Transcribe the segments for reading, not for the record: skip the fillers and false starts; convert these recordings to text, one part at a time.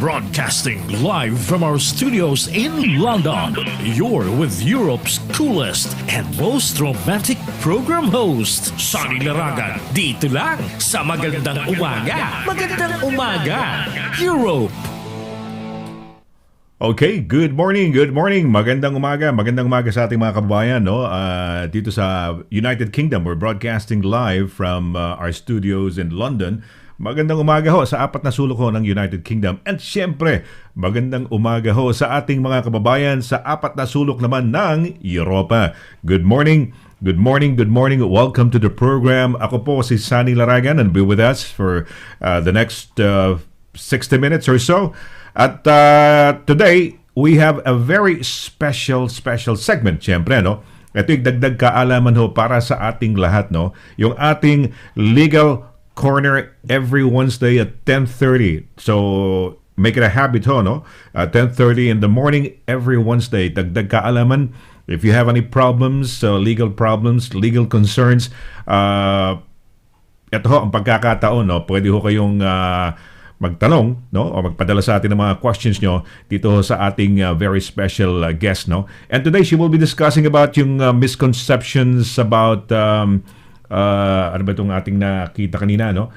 Broadcasting live from our studios in London. You're with Europe's coolest and most romantic program host, Sunny Laragan. Dito lang sa Magandang Umaga. Magandang Umaga, Europe. Okay, good morning. Magandang umaga sa ating mga kababayan, no? Dito sa United Kingdom, we're broadcasting live from our studios in London. Magandang umaga ho sa apat na sulok ho ng United Kingdom. And syempre, magandang umaga ho sa ating mga kababayan sa apat na sulok naman ng Europa. Good morning. Welcome to the program. Ako po si Sunny Laragan and be with us for the next 60 minutes or so. At today, we have a very special segment, syempre, no? Ito yung dagdag kaalaman ho para sa ating lahat, no? Yung ating Legal Corner every Wednesday at 10:30. So, make it a habit ho, no? 10:30 in the morning every Wednesday. Dagdag kaalaman. If you have any problems, legal concerns, ito ho ang pagkakataon, no? Pwede ho kayong magtanong, no, o magpadala sa atin ng mga questions nyo dito sa ating very special guest, no. And today she will be discussing about yung misconceptions about ano ba itong ating nakita kanina, no?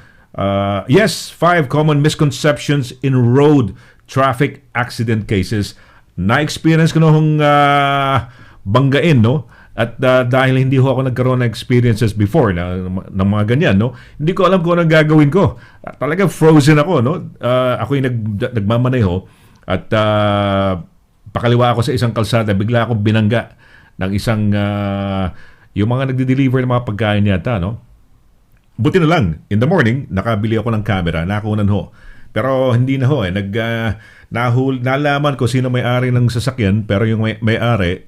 Yes, 5 common misconceptions in road traffic accident cases. Na-experience ko noong banggain, no? At dahil hindi ho ako nagkaroon ng experiences before ng mga ganyan, no? Hindi ko alam kung anong gagawin ko. Talagang frozen ako, no? Ako yung nagmamaneho at pakaliwa ako sa isang kalsada, bigla akong binangga ng isang yung mga nagde-deliver ng mga pagkain yata, no? Buti na lang, in the morning, nakabili ako ng camera, nakunan ho. Pero hindi na ho, nalaman ko sino may-ari ng sasakyan, pero yung may-ari,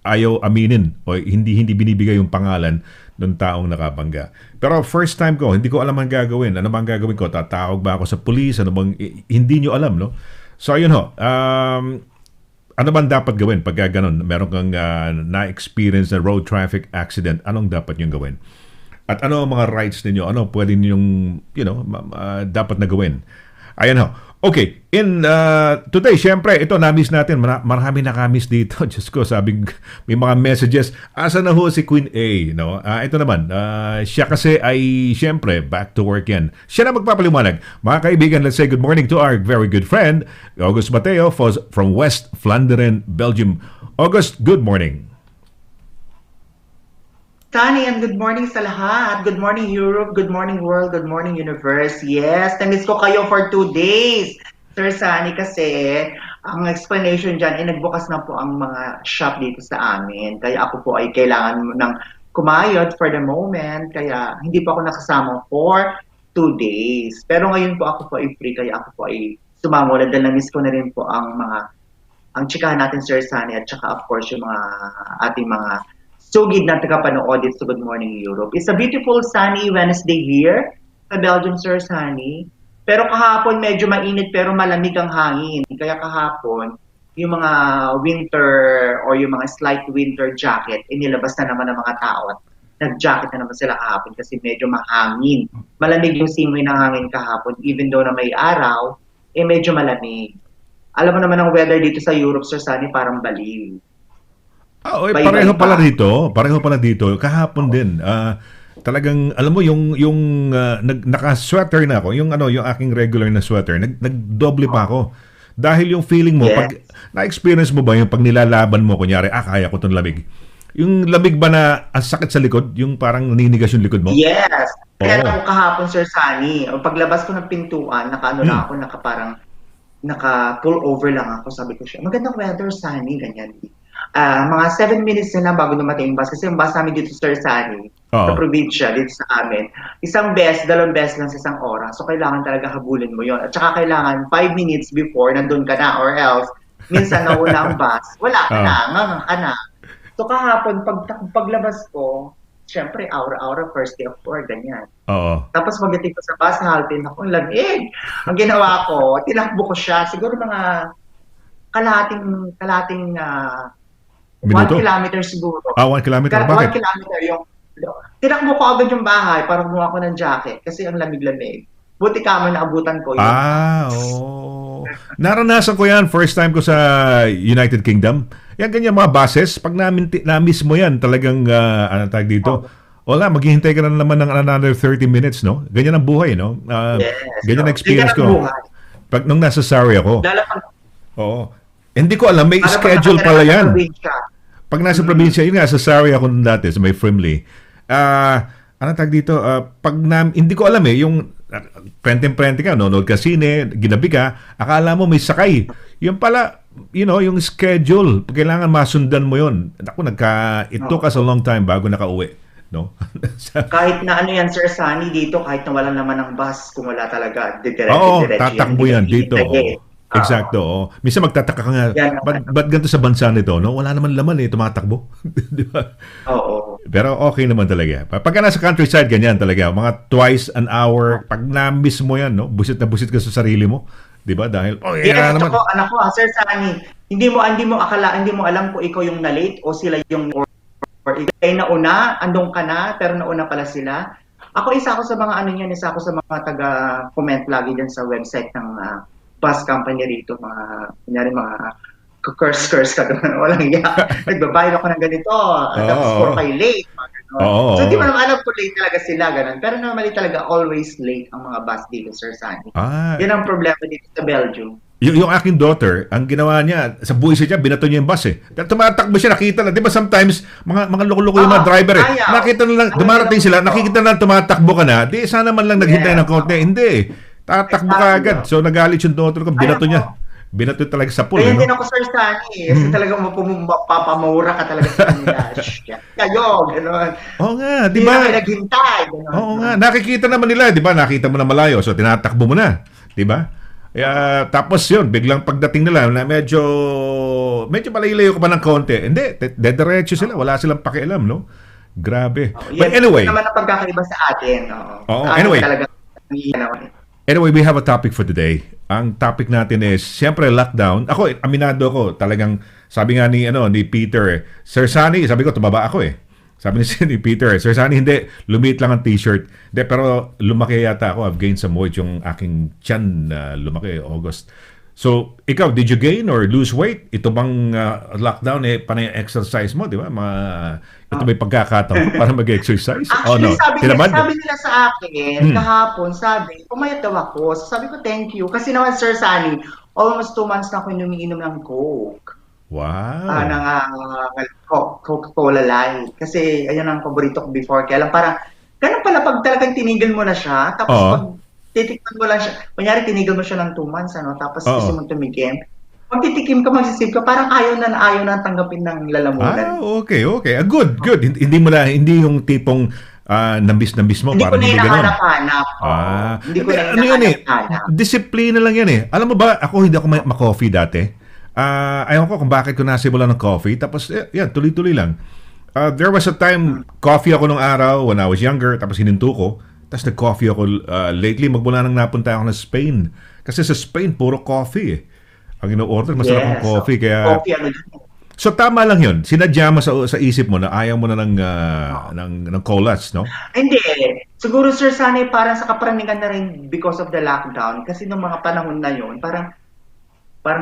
ayaw aminin o hindi binibigay yung pangalan ng taong nakabangga. Pero first time ko, hindi ko alam ang gagawin. Ano bang gagawin ko? Tatawag ba ako sa police? Ano bang, hindi nyo alam, no? So, ayun ho. Ano bang dapat gawin pag ganun? Meron kang na-experience na road traffic accident. Anong dapat nyo gawin? At ano ang mga rights ninyo? Ano pwede ninyong, dapat na gawin? Ayan ho. Okay, today, syempre, ito, na-miss natin. Marami nakamiss dito. Diyos ko, sabing may mga messages. Asa na ho si Queen A? No? Ito naman, siya kasi ay, syempre, back to work yan. Siya na magpapaliwanag. Mga kaibigan, let's say good morning to our very good friend, August Mateo from West Vlaanderen, Belgium. August, good morning. Sunny, and good morning sa lahat. Good morning, Europe. Good morning, world. Good morning, universe. Yes, namiss ko kayo for 2 days. Sir Sunny, kasi ang explanation dyan, nagbukas na po ang mga shop dito sa amin. Kaya ako po ay kailangan ng kumayod for the moment. Kaya hindi po ako nakasama for 2 days. Pero ngayon po ako po ay free. Kaya ako po ay sumama ulit. Dahil namiss ko na rin po ang chikahan natin, Sir Sunny. At saka of course yung mga ating mga sugid na tagapanood dito sa Good Morning Europe. It's a beautiful sunny Wednesday here sa Belgium, Sir Sunny. Pero kahapon medyo mainit pero malamig ang hangin. Kaya kahapon, yung mga winter or yung mga slight winter jacket, inilabas na naman ng mga tao at nag-jacket na naman sila kahapon kasi medyo mahangin. Malamig yung simoy ng hangin kahapon even though na may araw, medyo malamig. Alam mo naman ang weather dito sa Europe, Sir Sunny, parang baliw. Pareho pala dito. Kahapon din. Talagang alam mo yung naka-sweater na ako, yung aking regular na sweater, nagdoble pa ako. Dahil yung feeling mo, pag na-experience mo ba yung pag nilalaban mo, kunyari, kaya ko 'tong lamig. Yung lamig ba na ang sakit sa likod, yung parang naninigas yung likod mo? Yes. Kaya ako kahapon, Sir Sunny, paglabas ko ng pintuan, na ako, naka-pull over lang ako. Sabi ko siya, magandang weather, Sunny, ganyan. Mga 7 minutes na lang bago dumating yung bus. Kasi yung bus namin dito sa Sir Sunny, sa probinsya, dito sa amin. 2 beses lang sa isang oras. So, kailangan talaga habulin mo yon. At saka kailangan 5 minutes before nandun ka na or else, minsan nauna ang bus, wala ka na, ngangang ka na. So, kahapon, paglabas ko, syempre, aura-aura, first day of work, ganyan. Tapos pagdating ko sa bus, haltin ako, lamig. Ang ginawa ko, tinakbo ko siya. Siguro mga kalating 1 kilometer siguro. 1 kilometer? Bakit? 1 kilometer yung... Tinakbo ko agad yung bahay para kumuha ko ng jacket kasi ang lamig-lamig. Buti ka mo naabutan ko yun. Naranasan ko yan, first time ko sa United Kingdom. Yan ganyan mga buses, pag na-miss mo yan, talagang, ano tawag dito, wala, maghihintay ka na naman ng another 30 minutes, no? Ganyan ang buhay, no? Ganyan ang experience ko. Pag nung nasa Surrey ako. Oo. Hindi ko alam, may schedule pala yan. Pag nasa probinsya, yun nga, sa Surrey ako nung dati, sa may Frimley. Ano tag dito? Hindi ko alam yung prente-prente ka, nanonood ka sine, ginabi ka, akala mo may sakay. Yung pala, yung schedule, kailangan masundan mo yun. Ako, it took us a long time bago nakauwi. No? Kahit na ano yan, Sir Sunny, dito, kahit na wala naman ng bus, kung wala talaga, diretso tatakbo yan dito. Exacto. Minsan magtataka ka nga, ba't ganito sa bansa nito? No? Wala naman laman tumatakbo. Di ba? Oo. Pero okay naman talaga. Pagka nasa countryside, ganyan talaga. Mga twice an hour, pag na-miss mo yan, no? Busit na busit ka sa sarili mo. Di ba? Dahil, naman. Anak ko, Sir Sunny, hindi mo alam kung ikaw yung na-late o sila yung or ikaw nauna, andong ka na, pero nauna pala sila. Isa ako sa mga isa ako sa mga taga-comment lagi dyan sa website ng bus company rito, mga curse ka doon. Walang iya. Nagbabayad ako ng ganito. Tapos puro kayo late. So, hindi mo naman alam kung late talaga sila. Ganun. Pero normally talaga always late ang mga bus dito, Sir Sunny. Yan ang problema dito sa Belgium. Yung aking daughter, ang ginawa niya, sa buwis niya, binato niya yung bus Tumatakbo siya, nakita na. Di ba sometimes, mga loko-loko yung mga driver Nakita na lang, dumarating sila, nakikita na tumatakbo ka na. Di, sana man lang naghintay ng konti. Hindi. Tatakbo ka agad. So, nagalit yung daughter ko, binato niya. Binato talaga sa pool. Kaya din ako, Sir Sunny. Kasi talagang mapapamura ka talaga sa kanila. Kayo, gano'n. Oo nga, di ba? Hindi na naghintay. Oo nga, nakikita naman nila, di ba? Nakita mo na malayo, so tinatakbo mo na. Di ba? Tapos yun, biglang pagdating nila na medyo malayo ka pa ng konti. Hindi, dediretso sila. Wala silang pakialam, no? Grabe. But anyway. Yan naman ang pagkakaiba sa atin. Anyway, we have a topic for today. Ang topic natin is, siyempre, lockdown. Ako, aminado ako. Talagang, sabi nga ni Peter, Sir Sunny, sabi ko, tumaba ako Sabi ni Peter, Sir Sunny, hindi, lumiit lang ang t-shirt. Hindi, pero lumaki yata ako. I've gained some weight yung aking tiyan na lumaki, August. So, ikaw, did you gain or lose weight? Ito bang lockdown, panay exercise mo, di ba? Ito may pagkakataon para mag-exercise? Actually, sabi nila sa akin, kahapon, pumayat daw ako. So, sabi ko, thank you. Kasi naman, Sir Sunny, almost 2 months na ako umiinom ng Coke. Wow. Coca-Cola Light. Kasi, ayan ang paborito ko before. Kaya lang parang, ganun pala pag talagang tinigil mo na siya, tapos pag titikman mo lang siya, kunyari tinigil mo siya ng 2 months, tapos gusto mo tumigim, pag titikim ka, magsisip ka, parang ayaw na tanggapin ng lalamunan. Okay. Good. Hindi yung tipong nambis mo. Hindi ko na hinahanap-hanap. Hindi ko na hinahanap-hanap. Disiplina lang yan Alam mo ba, hindi ako ma-coffee dati. Ayaw ko kung bakit ko nasimulan ng coffee. Tapos, tuloy-tuloy lang. There was a time, coffee ako nung araw when I was younger, tapos hininto ko. Tapos nag-coffee ako lately, magmula nang napunta ako ng Spain. Kasi sa Spain, puro coffee Ang ino-order, masarap ang coffee. Kaya, so tama lang yun. Sinadya mo sa isip mo na ayaw mo na ng colas, no? Hindi. Siguro, Sir Sunny, parang sa kaparanigan na rin because of the lockdown. Kasi nung mga panahon na yun, parang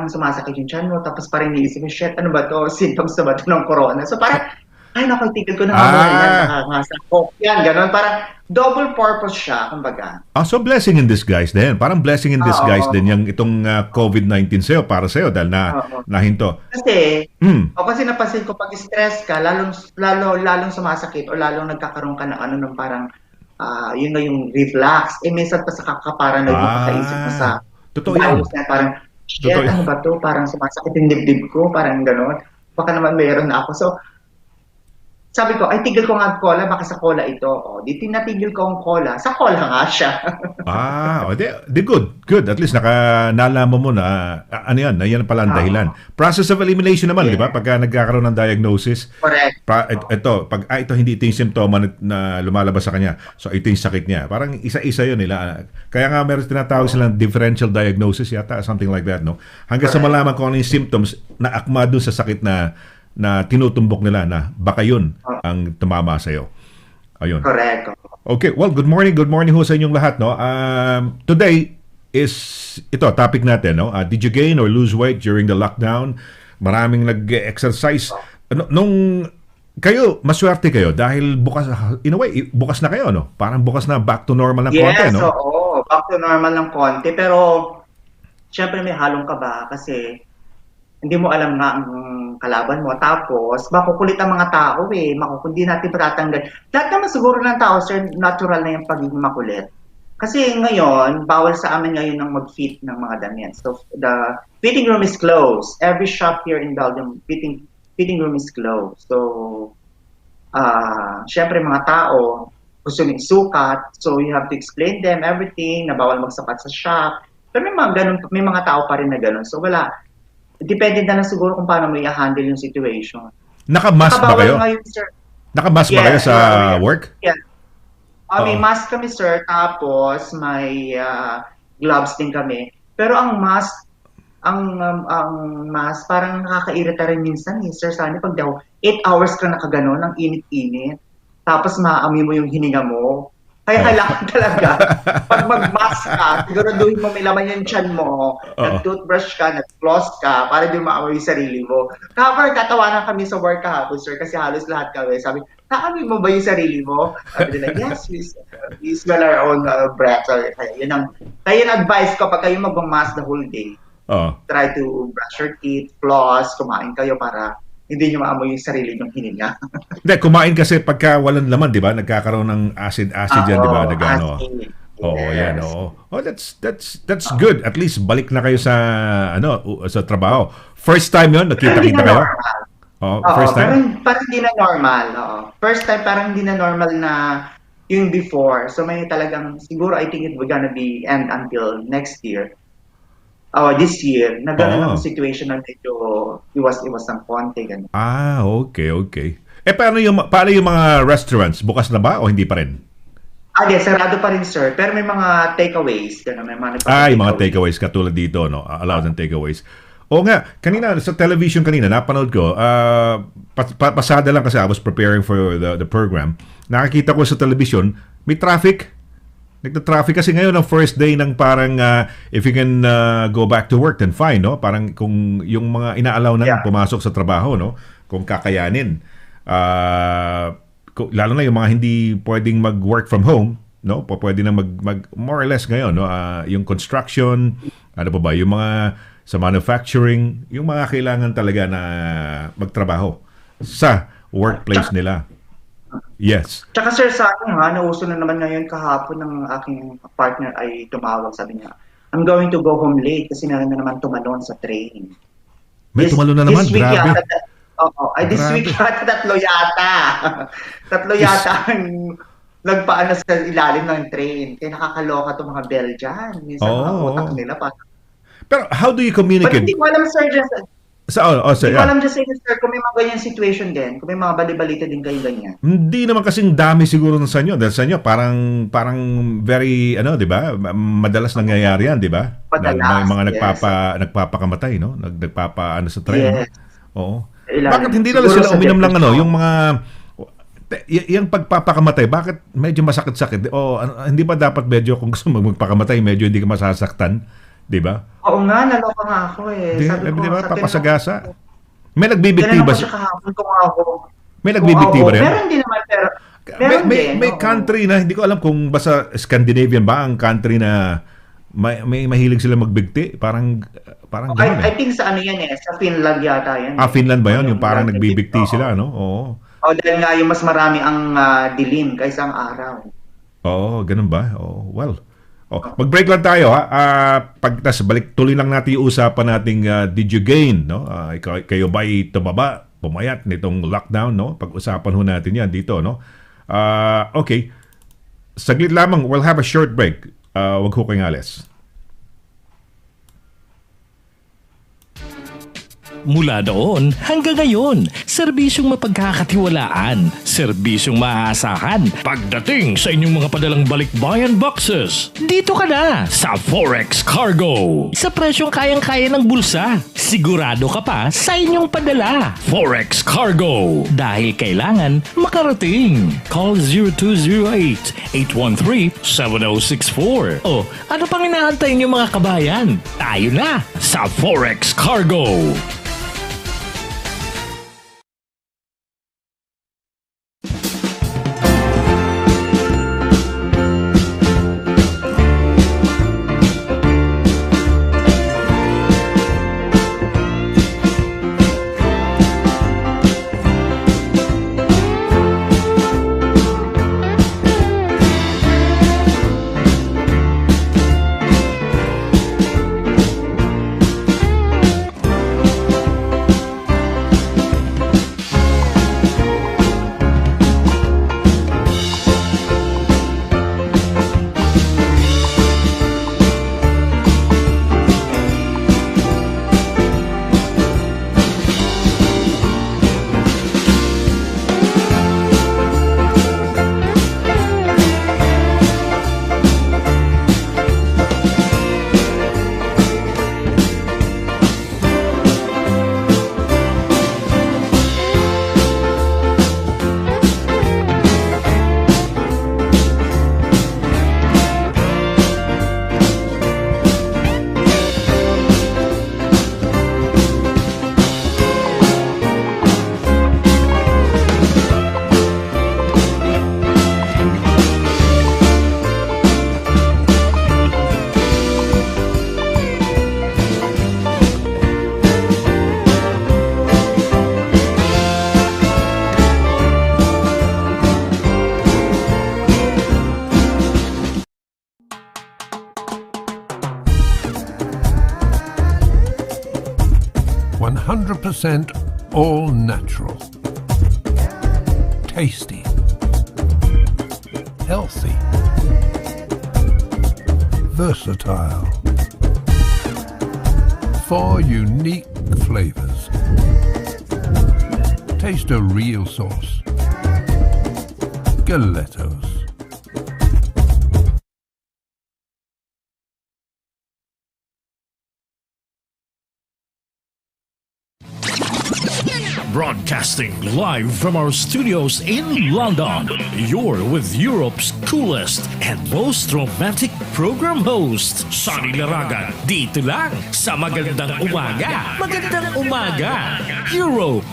sumasakit yung tiyan mo, tapos parang iniisip mo, shit, ano ba to? Symptoms na ba to ng corona? So parang, naku, tigil ko na nakangasa ko. Yan, gano'n. Parang double purpose siya, kumbaga. So blessing in disguise din. Parang blessing in disguise din yung itong COVID-19 sa'yo, para sa'yo, dahil nahinto. Kasi, kasi napansin ko, pag stress ka, lalong sumasakit o lalong nagkakaroon ka ng parang, yun na yung reflux. Minsan pa sa kakaparanoid mo kakaisip mo sa virus na parang, shit, ano ba to? Parang sumasakit yung dibdib ko, parang gano'n. Baka naman mayroon na ako. So, sabi ko, tigil ko nga cola, baka sa cola ito. Di tinatigil ko ang cola. Sa cola nga siya. Di good. At least nalaman mo na, yan pala ang dahilan. Process of elimination naman, di ba? Pagka nagkakaroon ng diagnosis. Correct. Ito hindi ito yung simptoma na lumalabas sa kanya. So, ito yung sakit niya. Parang isa-isa yun nila. Kaya nga meron tinatawag silang differential diagnosis yata, something like that, no? Hanggang sa malaman kung ano yung symptoms na akma dun sa sakit na tinutumbok nila na baka yun ang tumama sa'yo. Ayun. Correct. Okay, well, good morning ho sa inyong lahat, no? Today, is ito, topic natin, no? Did you gain or lose weight during the lockdown? Maraming nag-exercise. Nung kayo, maswerte kayo dahil bukas, in a way, bukas na kayo, no? Parang bukas na, back to normal ng konti, Yes, no? oo. Back to normal ng konti. Pero, syempre may halong kaba kasi hindi mo alam nga ang kalaban mo. Tapos, makukulit ang mga tao eh. Hindi natin patatanggal. Lahat naman siguro ng tao, sir, natural na yung pagiging makulit. Kasi ngayon, bawal sa amin ngayon ng mag-fit ng mga damit. So, the fitting room is closed. Every shop here in Belgium, fitting room is closed. So, syempre mga tao, gusto nang sukat. So, you have to explain them everything, na bawal magsapat sa shop. Pero may mga tao pa rin na ganun. So, wala. Depende na lang siguro kung paano mo i-handle yung situation. Naka-mask ba kayo? Ngayon, sir. Naka-mask ba kayo sa work? Yeah. May mask kami, sir. Tapos, may gloves din kami. Pero ang mask, parang nakakairita rin minsan eh. Sir, sana pag daw 8 hours ka nakaganon, ang init-init. Tapos maaamoy mo yung hininga mo. Kaya kailangan talaga, pag mag-mask ka, siguraduhin mo may laman yung tiyan mo, nag-toothbrush ka, nag-floss ka, para di maamoy yung sarili mo. Kapag tatawanan kami sa work kahapon, sir, kasi halos lahat kami, sabi, naamoy mo ba yung sarili mo? Sabi nila, yes, we smell our own breath. So, kaya yun advice ko, pag kayo mag-mask the whole day, try to brush your teeth, floss, kumain kayo para hindi nyo maamoy yung sarili nyong hininga. Hindi, kumain kasi pagka walang laman, di ba? Nagkakaroon ng acid yan, di ba? Nagano. Oo, yan, oo. Oh, that's good. At least balik na kayo sa sa trabaho. First time 'yon, nakita-kita kayo? First time. Parang hindi na normal. First time parang hindi na normal na yung before. So may talagang siguro I think it will gonna be end until next year. This year, nagano ang situation na medyo iwas ng konti ganun. Okay. Paano yung mga restaurants? Bukas na ba o hindi pa rin? Sarado pa rin, sir. Pero may mga takeaways. May mga mga takeaways katulad dito, no? Allowed ng takeaways. Oo nga, kanina sa television napanood ko, pasada lang kasi I was preparing for the program. Nakakita ko sa television, may traffic. Nagta-traffic kasi ngayon ang first day ng parang if you can go back to work then fine, no? Parang kung yung mga inaalaw na pumasok sa trabaho, no? Kung kakayanin. Lalo na yung mga hindi pwedeng mag-work from home, no? Pwede na mag more or less ngayon, no? Yung construction, ano pa ba, yung mga sa manufacturing, yung mga kailangan talaga na magtrabaho sa workplace nila. Yes. Tsaka sir, sa akin nauso na naman ngayon kahapon ng aking partner ay tumawag, sabi niya, I'm going to go home late kasi meron na naman tumalon sa train. May tumalon na naman? Grabe. This week yata, tatlo yata ang nagpaano sa ilalim ng train. Kaya nakakaloka itong mga bell dyan. Minsan mga utak nila pa. Pero how do you communicate? But hindi ko alam, sir, Hindi ko alam just sir, kung may mga ganyan situation din, kung may mga bali-balita din kayo ganyan. Hindi naman kasing dami siguro sa inyo. Dahil sa inyo, parang very, di ba? Madalas nangyayari yan, di ba? May mga nagpapakamatay, no? Nagpapaano sa train. Yes. Oo. Bakit hindi na sila uminom lang, yung mga, yung pagpapakamatay, bakit medyo masakit-sakit? Hindi ba dapat medyo, kung gusto magpakamatay, medyo hindi ka masasaktan? Di ba? Oo nga, naloka nga ako eh. Sabi ko, diba, papasagasa. May nagbibiktiba siya. Kahapon ko ako. May nagbibiktiba rin? Meron din naman, pero may country na, hindi ko alam kung basta Scandinavian ba ang country na may mahilig sila magbigti? Parang gano'n I think sa yan sa Finland yata yan. Finland ba yun? Yung parang nagbibikti sila, no? Oo. Dahil nga yung mas marami ang dilim kaysa ang araw. Ganun ba? Well. Mag-break lang tayo balik tuloy lang natin yung usapan nating did you gain, no? Kayo ba'y tumaba, pumayat nitong lockdown, no? Pag-usapan ho natin yan dito, no? Okay. Saglit lamang, we'll have a short break. Wag ho kayong alis. Mula noon hanggang ngayon, serbisyong mapagkakatiwalaan, serbisyong maaasahan pagdating sa inyong mga padalang balikbayan boxes. Dito ka na sa Forex Cargo. Sa presyong kayang-kaya ng bulsa, sigurado ka pa sa inyong padala. Forex Cargo. Dahil kailangan makarating. Call 0208-813-7064. O ano pang inaantay niyo mga kabayan? Tayo na sa Forex Cargo. All natural, tasty, healthy, versatile. 4 unique flavors. Taste a real sauce. Galettos. Broadcasting live from our studios in London, you're with Europe's coolest and most romantic program host, Sonny Laragan. Dito lang sa Magandang Umaga. Magandang Umaga, Europe.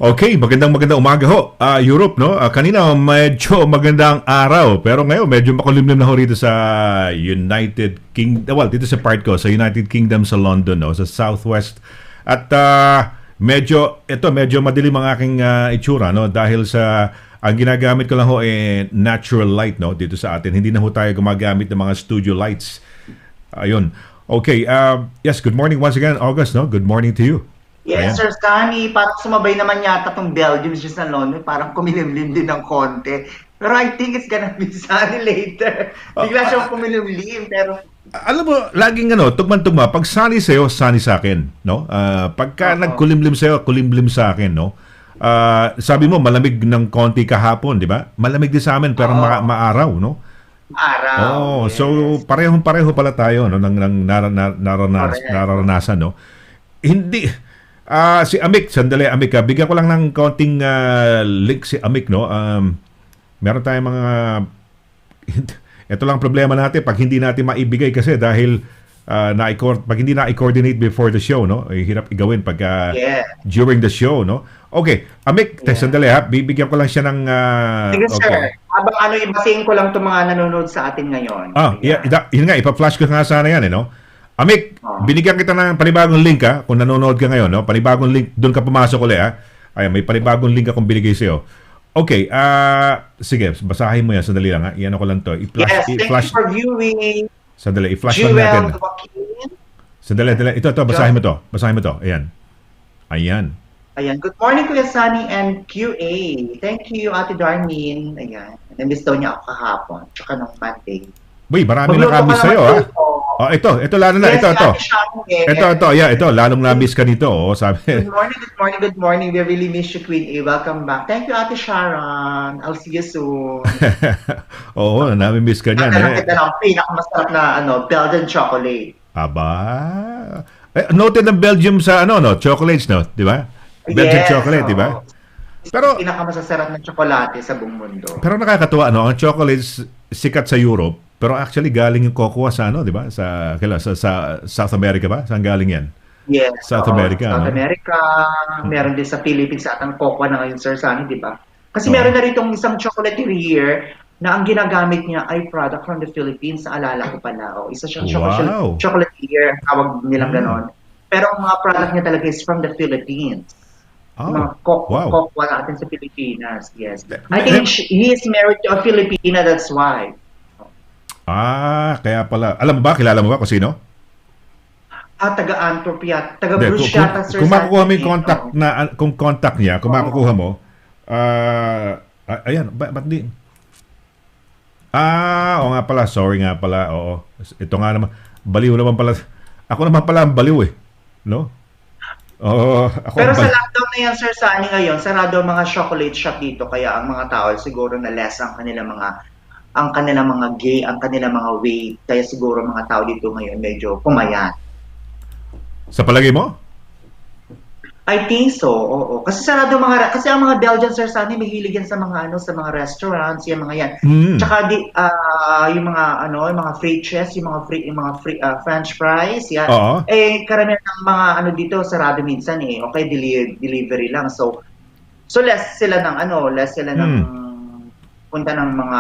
Okay, magandang umaga ho. Europe, no? Kanina medyo magandang araw, pero ngayon medyo makulimlim na ho rito sa United Kingdom. Well, dito sa part ko, sa United Kingdom sa London, no? Sa Southwest. At medyo madilim ang aking itsura, no? Dahil sa ang ginagamit ko lang ho natural light, no? Dito sa atin. Hindi na ho tayo gumagamit ng mga studio lights. Ayun. Okay, yes, good morning once again, August, no? Good morning to you. Yes, Ayan. Sir Sunny, parang sumabay naman yata tong Belgium just sa London, parang kumilimlim din ng konti. Pero I think it's gonna be sunny later. Bigla siyang kumilimlim, pero... Alam mo, laging tugman-tugma, pag sunny sa'yo, sunny sa akin, no? Pagka nagkulimlim sa'yo, kulimlim sa akin, no? Sabi mo, malamig ng konti kahapon, di ba? Malamig din sa amin, pero maaraw, no? Araw. Yes. So parehong-pareho pala tayo, no? Nang nararanasan, no? Hindi... si Amik, sandali Amik, bigyan ko lang ng konting link si Amik, no? Meron tayong mga ito lang problema natin pag hindi natin maibigay kasi dahil pag hindi na i-coordinate before the show, no? Hirap igawin pag during the show, no? Okay, Amik, sandali ha, bibigyan ko lang siya ng Sige, sir. Habang ibasahin ko lang itong mga nanonood sa atin ngayon. Yun nga, ipa-flash ko nga sana yan, no? Amik, binigyan kita ng panibagong link ha, kung nanonood ka ngayon, no? Panibagong link, doon ka pumasok ulit ha. Ay, may panibagong link akong binigay sa'yo. Okay, sige, basahin mo yan, sandali lang ha. Iyan ako lang to. Yes, thank you for viewing. Sandali, i-flash lang natin. Sandali, ito, basahin mo to. Ayan. Ayan, good morning Kuya Sunny and QA. Thank you, Ate Darlene. Ayan, namiss daw niya ako kahapon, tsaka nung Monday. Uy, marami nakamiss sa'yo ha. Oh, ito lalo na, Yes, ito. Ate Sharon, eh. Ito, lalong na-miss ka nito, oh, sabi. Good morning. We really miss you, Queen A. Welcome back. Thank you, Ate Sharon. I'll see you soon. Oo, nami-miss ka niyan, Nagdala eh. kita ng pinakamasarap na Belgian chocolate. Aba. Noted ng Belgium sa no, chocolates, no, di ba? Belgian chocolate, di ba? Pero Pinakamasasarap na tsokolate sa buong mundo. pero nakakatuwa, no, ang chocolates sikat sa Europe, pero actually galing yung cocoa sa di ba? Sa South America ba? Saan galing 'yan? Yes. South America, South no? America. Meron din sa Philippines at ang cocoa na ngayon, Sir Sunny, di ba? Kasi Oo. meron na rito isang chocolate here na ang ginagamit niya ay product from the Philippines. Naalala ko pala. Isa siyang Wow. chocolate here. Tawag nilang Mm. ganon. Pero ang mga product niya talaga is from the Philippines. Oh, Mga wow. cocoa natin sa Pilipinas. Yes. I think he is married to a Filipina. That's why. Kaya pala. Alam mo ba, kilala mo ba kung sino? Taga-Antwerp yata. Hindi, Taga-Bruce yata, Sir kung makukuha mo Sunny. yung contact kung contact niya, kung makukuha mo, ayan, ba't di? Oo nga pala, sorry nga pala, oo. Ito nga naman, baliw naman pala. Ako naman pala ang baliw eh. No? Oo, ako Pero ang sa baliw. lockdown na yan, Sir Sunny, ngayon, sarado ang mga chocolate shop dito. Kaya ang mga tao siguro na less ang kanilang mga gay, ang kanilang mga weight. Kaya siguro mga tao dito ngayon medyo pumayat. Sa palagay mo? I think so, oo. Kasi kasi ang mga Belgian, Sir Sunny, mahilig yan sa mga sa mga restaurants, yung mga yan. Mm. Tsaka yung mga frites, yung mga French fries, yan. Oo. Karamihan ng mga dito sarado minsan okay, delivery lang. So less sila ng punta ng mga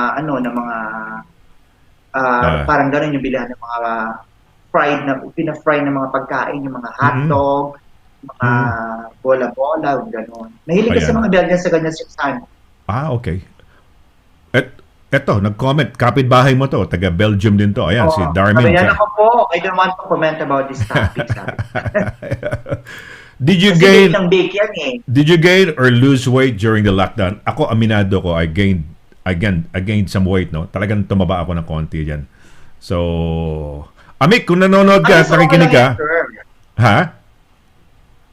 parang gano'n yung bilihan ng mga pina-fry na mga pagkain, yung mga hotdog, mga bola-bola, gano'n. Mahilig kasi Ayan. mga Belgian sa ganyan siya. Okay. Eto, nag-comment, kapitbahay mo to, taga Belgium din to. Ayan, si Darmin. Sabi niya, ako po, I don't want to comment about this topic. Sabi. Did you Kasi gain bake ng bake yan eh. Did you gain or lose weight during the lockdown? Ako, aminado ko, I gained some weight, no? Talagang tumaba ako ng konti diyan. So, Amik, kung nanonood ka, So, nakikinig ka, okay lang yun, sir. ha?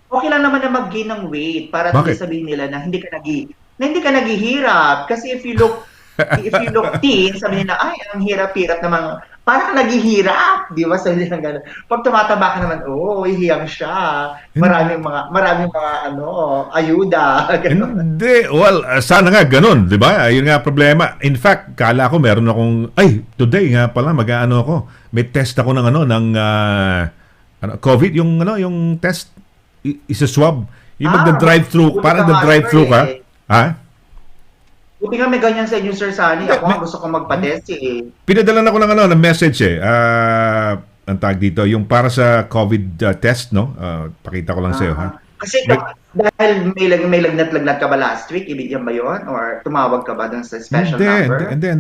Okay lang naman na mag-gain ng weight para Bakit? sabihin nila na hindi ka naghihirap. Kasi if you look thin, sabi nila, ay, ang hirap-hirap naman. Parang naghihirap, di ba? Sabi nila gano'n. Pag tumataba ka naman, hiyang siya. Maraming mga ayuda. Gano'n. Hindi. Well, sana nga ganun, di ba? Yun nga problema. In fact, kala ko meron akong, today nga pala, mag-aano ako. May test ako ng COVID, yung test, isa-swab. Yung magda-drive-thru, buti parang ka nga, nag-drive-thru sir, ka. eh. Ha? Buti nga may ganyan sa inyo, Sir Sunny. Ako nga gusto kong magpa-test eh. Pinadalan ako ng message ang tag dito, yung para sa COVID test, no? Pakita ko lang sa'yo, ha? Kasi dahil may lagnat-lagnat ka ba last week, ibig yan ba yun? Or tumawag ka ba dun sa special number? Hindi.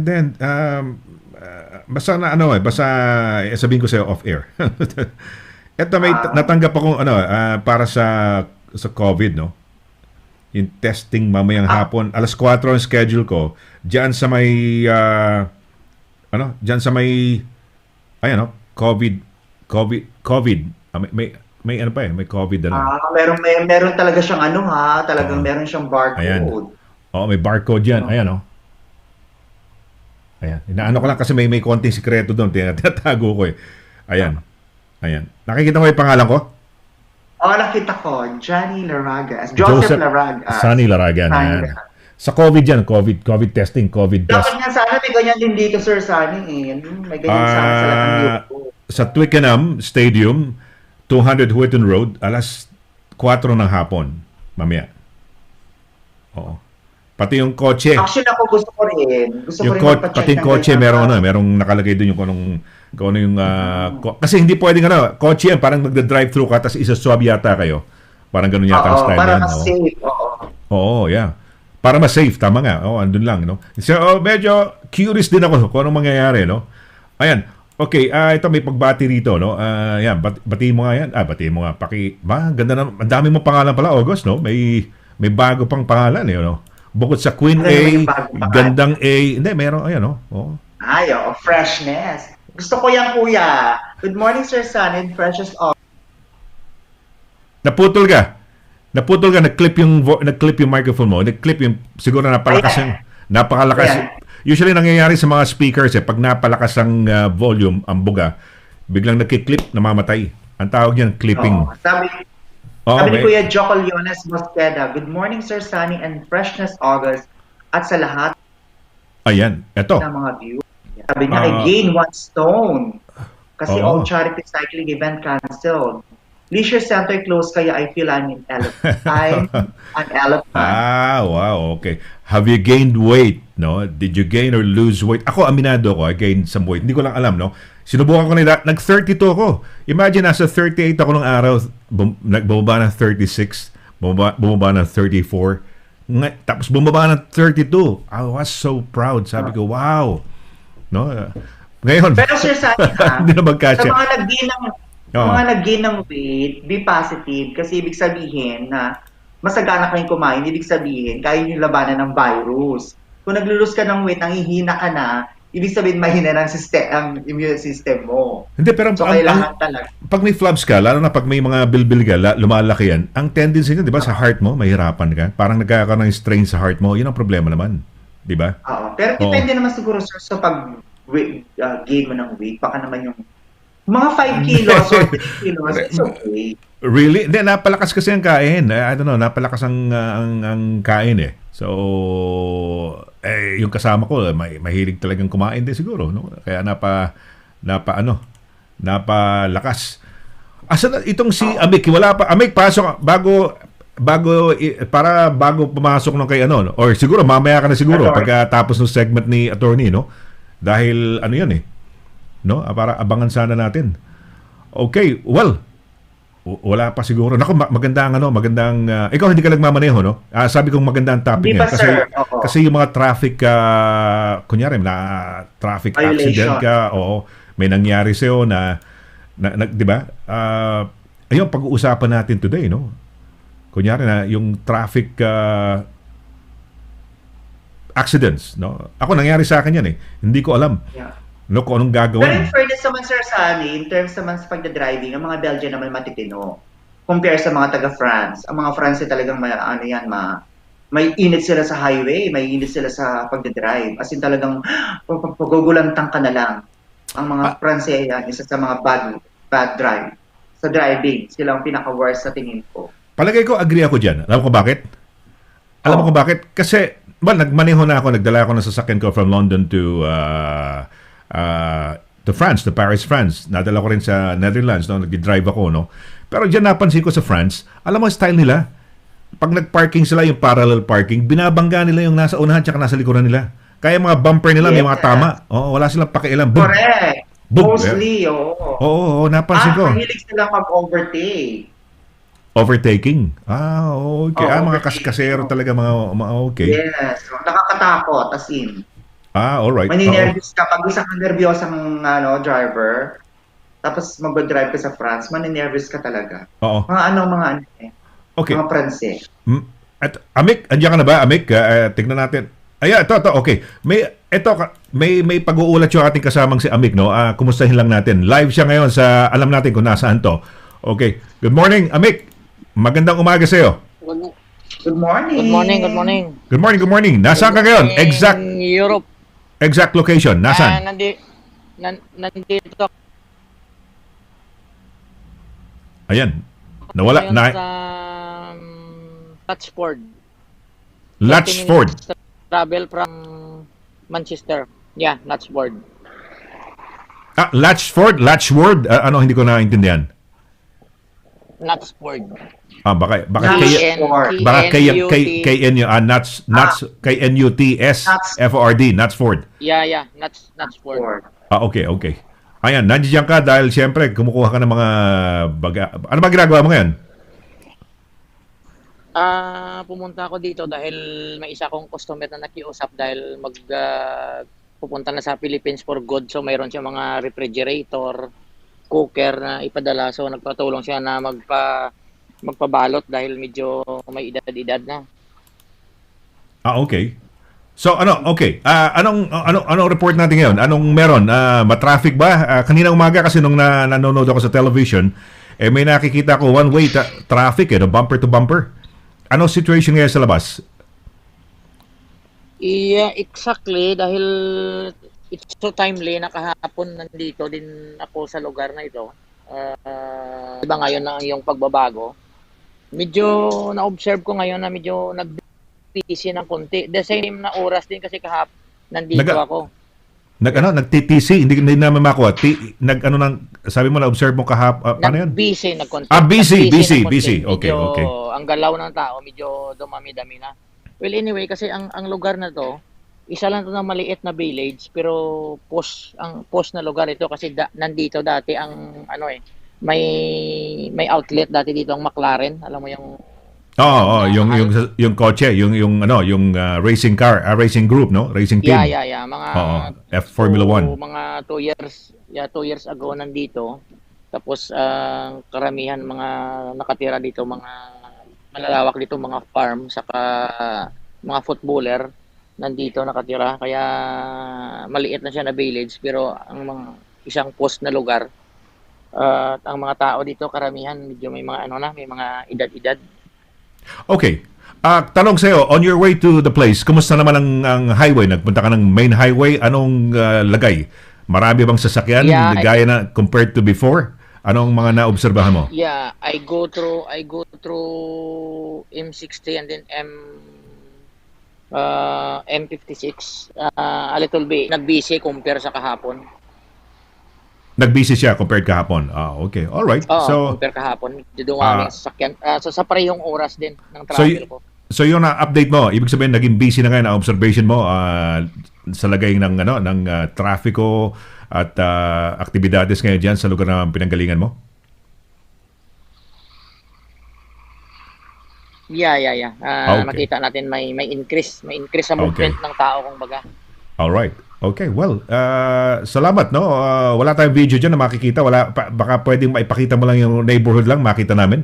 Basta sabihin ko sa'yo off-air. Ito may natanggap akong para sa COVID, no? Yung testing mamayang hapon, alas 4 ang schedule ko. Diyan sa may COVID. May may COVID Meron talaga siyang talagang meron siyang barcode. Ayan. May barcode yan. Ayan, Ayan. Inaano ko lang kasi may konting sikreto doon. Tinatago ko eh. Ayan. Nakikita mo yung pangalan ko? Nakita ko. Johnny Laragas. Joseph Laragas. Sunny Laragan. Ayan. Sa COVID yan. COVID testing. COVID test. Dapat nga sana may ganyan din dito, Sir Sunny. May ganyan sana sa lahat ng grupo. Sa Twickenham Stadium, 200 Whitton Road, alas 4 ng hapon. Mamaya. Oo. Pati yung kotse. Actually, ako gusto ko rin. Pati yung kotse, merong nakalagay doon yung kung ano yung kasi hindi pwedeng kotse yan, parang magda-drive-thru ka tapos isa-swab yata kayo. Parang ganun yata ang style para yan. mas safe. Oo, yeah. Para mas safe, tama nga. Andun lang, no? So, medyo curious din ako kung anong mangyayari, no? Ayan. Okay, ito may pagbati rito, no? Yan, batiin mo nga yan. Batiin mo nga. Ganda na. Ang dami mong pangalan pala, August, no? May bago pang pangalan, no? Bukod sa Queen A, Gandang A. Hindi, meron, ayan, no? Freshness. Gusto ko yan, kuya. Good morning, Sir Sun and Precious All. Naputol ka. Naputol ka, nag-clip yung microphone mo, nag-clip yung, siguro napalakas yung, napakalakas. Ayan. Usually nangyayari sa mga speakers, pag napalakas ang volume, ang buga, biglang nagki-clip, namamatay. Ang tawag yan, clipping. Oh, sabi ni Kuya Jocol Leones Mosqueda, good morning, Sir Sunny and Freshness August at sa lahat Ayan, eto. ng mga viewers. Sabi niya, I gain 1 stone kasi Oo. all charity cycling event canceled. Leisure center closed kaya I feel I'm an elephant. I'm an elephant. Ah, wow, okay. Have you gained weight, no? Did you gain or lose weight? Ako, aminado ko, I gained some weight. Hindi ko lang alam, no? Sinubukan ko nila, nag-32 ako. Imagine, nasa 38 ako nung araw, bumaba ng 36, bumaba ng 34, tapos bumaba ng 32. I was so proud. Sabi ko, wow. No? Ngayon, Pero Sir Sunny, hindi na magkasya. sa mga nag-gain ng weight, be positive kasi ibig sabihin na masagana kayong kumain, ibig sabihin kaya yung labanan ng virus. Kung naglulus ka ng weight, nanghihina ka na, ibig sabihin mahina ng ang immune system mo. Hindi, pero So kailangan talaga. pag may flubs ka, lalo na pag may mga bilbil ka, lumalaki yan, ang tendency niya, di ba, sa heart mo, mahirapan ka. Parang nagkakaroon ng strain sa heart mo. Yun ang problema naman. Di ba? Oo. Pero depende naman siguro sir, so pag gain mo ng weight, baka naman yung mga 5 kilos or 3 kilos, it's okay. Really? Hindi, napalakas kasi ang kain. I don't know, napalakas ang kain eh. So, yung kasama ko, mahilig talagang kumain din siguro, no? Kaya napalakas. Asa itong si Amik, wala pa. Amik, pasok, bago pumasok ng kay ano, or siguro mamaya ka na siguro pagkatapos ng segment ni attorney, no? Dahil ano yan eh, no? Para abangan sana natin. Okay, well, wala pa siguro. Naku, magandang ikaw hindi ka nagmamaneho, no? Sabi kong magandang topic Hindi yan pa, sir. Oo. kasi yung mga traffic kunyari na traffic Violation. accident ka, oo, may nangyari sa'yo na 'di ba? Ayun pag-uusapan natin today, no? Kunyari na yung traffic accidents, no? Ako nangyari sa akin yan eh. Hindi ko alam. Yeah. No, kung anong Pero gagawin. in fairness naman, Sir Sunny, in terms naman sa pagdadriving, ang mga Belgian naman matitino. Compare sa mga taga-France. Ang mga France talagang may init sila sa highway, may init sila sa pagdadrive. As in talagang pagugulantang ka na lang. Ang mga France yan, isa sa mga bad drive. Sa driving, sila ang pinaka-worst sa tingin ko. Palagay ko, agree ako dyan. Alam ko bakit? Alam mo kung bakit? Kasi, nagmaneho na ako, nagdala ako ng sasakyan ko from London to France, to Paris, France. Nadala ko rin sa Netherlands, no? Nag-drive ako, no? Pero dyan napansin ko sa France, alam mo style nila? Pag nag-parking sila, yung parallel parking, binabangga nila yung nasa unahan tsaka nasa likuran nila. Kaya mga bumper nila, may mga tama. Oo, wala silang pakialam. Boom. Correct. Boom. Mostly, oo. Oo, napansin ko. Mahilig sila mag-overtake. Overtaking. Okay. Mga Overtaking. kasero talaga, mga okay. Yes. Nakakatakot, as in. Alright. Maninervyos ka. Pag isa kang nervyosang driver, tapos mag-drive ka sa France, maninervyos ka talaga. Oo. Mga Okay. mga Pranse. At Amik, andiyan ka na ba? Amik, tignan natin. Ito, okay. May pag-uulat yung ating kasamang si Amik, no? Kumustahin lang natin. Live siya ngayon sa, alam natin kung nasaan to. Okay. Good morning, Amik. Magandang umaga sa'yo. Good morning. Good morning, good morning. Good morning. Nasaan ka ngayon? Exact location. Nasaan? Nandito Ayan. Nawala. ngayon sa Latchford. Latchford. 30 minutes travel from Manchester. Yeah, Latchford. Latchford? Ano, hindi ko naintindihan. Latchford. Baka Latchford. KNUTSFORD, Knutsford. Yeah, Latchford. Okay. Ayan, nandiyan ka dahil siyempre kumukuha ka ng mga Ano ba ginagawa mo ngayon? Pumunta ako dito dahil may isa akong customer na nakiusap dahil pupunta na sa Philippines for good. So mayroon siya mga refrigerator, cooker na ipadala. So nagpatulong siya na magpabalot dahil medyo may edad-edad na. Okay. So okay. Anong report natin ngayon? Anong meron? Ma-traffic ba? Kanina umaga kasi nung nanonood ako sa television, may nakikita ko one-way traffic, no? Bumper to bumper. Ano situation ngayon sa labas? Yeah, exactly. Dahil it's so timely na kahapon nandito din ako sa lugar na ito. Iba ngayon na yung pagbabago. Medyo na-observe ko ngayon na medyo nag-busy ng konti. The same na oras din kasi kahapon nandito ako. Nag-TTC, hindi naman makuha. Sabi mo na-observe mo paano yun? Nag-busy, nag-konti. Busy. Okay. Ang galaw ng tao, medyo dumami-dami na. Well, anyway, kasi ang lugar na to, isa lang to na maliit na village, pero post na lugar ito kasi nandito dati ang may outlet dati dito ang McLaren, alam mo yung yung kotse, yung racing car, racing group, no? Racing team. Yeah. Mga Formula 1. Mga 2 years ago nandito. Tapos karamihan mga nakatira dito, mga malalawak dito, mga farm, saka mga footballer nandito nakatira. Kaya maliit na siya na village, pero ang mga isang post na lugar. At ang mga tao dito karamihan medyo may mga may mga edad-edad. Okay. Tanong sa'yo, on your way to the place, kumusta naman ang highway? Nagpunta ka ng main highway, anong lagay? Marami bang sasakyan gaya na compared to before? Anong mga naobserbahan mo? Yeah, I go through M60 and then M56. A little bit nag-busy compare sa kahapon. Nag-busy siya compared kahapon. Okay. All right. So compare kahapon, dumaming sasakyan. Sa parehong oras din ng travel ko. So yung update mo, ibig sabihin naging busy na ngayon ang observation mo sa lagay ng trafiko at aktibidades ngayon diyan sa lugar na pinanggalingan mo? Yeah. Okay. Makita natin may increase sa movement ng tao kumbaga. All right. Okay, well, salamat, no? Wala tayong video dyan na makikita. Baka pwedeng maipakita mo lang yung neighborhood lang, makita namin.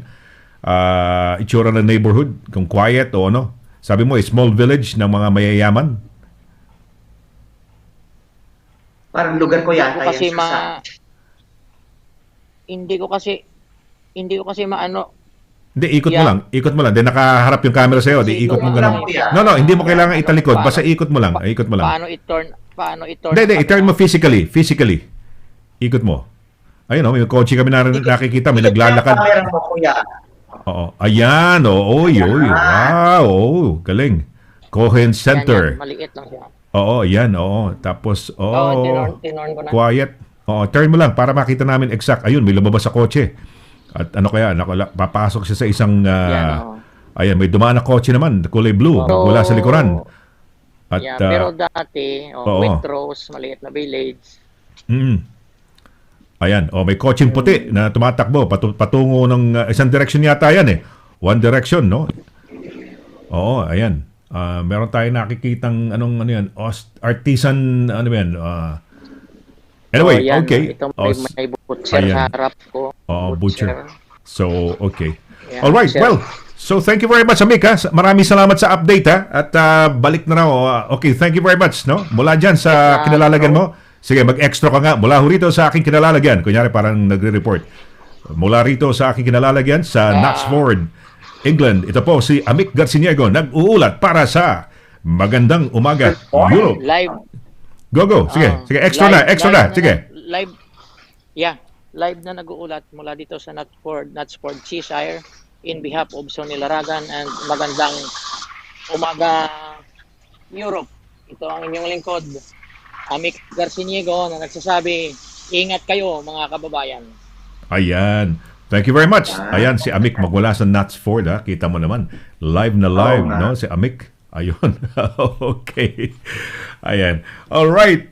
Itsura ng neighborhood, kung quiet o ano. Sabi mo, small village ng mga mayayaman. Parang lugar ko yata kasi yan. Hindi ko kasi maano. Hindi, ikot mo lang. Then nakaharap yung camera sa'yo. Di ikot mo ganun. No, hindi mo kailangan italikod. Basta ikot mo lang. Paano i-turn? Hindi, i-turn mo physically. Ikot mo. Ayun, may kotse kami nakikita. May naglalakad. Camera mo, kuya. Oo. Ayan, wow, galing. Cohen Center. Yan, maliit lang siya. Yan. Tapos, tinorn ko na. Quiet. Turn mo lang para makita namin exact. Ayun, may lumabas sa kotse. At papasok siya sa isang ayan, may dumaan na kotse naman, kulay blue, mula sa likuran. At pero dati, Wintros, maliit na village. Ayan, may kotseng puti na tumatakbo patungo ng isang direction yata yan One direction, no? Ayan. Meron tayong nakikitang ano yan, artisan, yan, anyway, okay. Ito may butcher sa harap ko. Butcher. So, okay. Yeah, all right, butcher. well, so thank you very much, Amik, ha? Maraming salamat sa update, ha? At balik na raw. Okay, thank you very much, no? Mula dyan sa kinalalagyan mo. Sige, mag-extra ka nga. Mula rito sa aking kinalalagyan. Kunyari, parang nagre-report. Mula rito sa aking kinalalagyan sa Knutsford, England. Ito po si Amik Garciniego, nag-uulat para sa Magandang Umaga Europe. Live. Go. Sige, extra na. Sige. Live na nag-uulat mula dito sa Knutsford, Cheshire, in behalf of Sonny Laragan and Magandang Umaga Europe. Ito ang inyong lingkod, Amik Garciniego, na nagsasabi, ingat kayo mga kababayan. Ayan. Thank you very much. Ayan, si Amik magmula sa Knutsford, ha? Kita mo naman. Live na live, no? Si Amik. Ayun. Okay. Ayan. All right.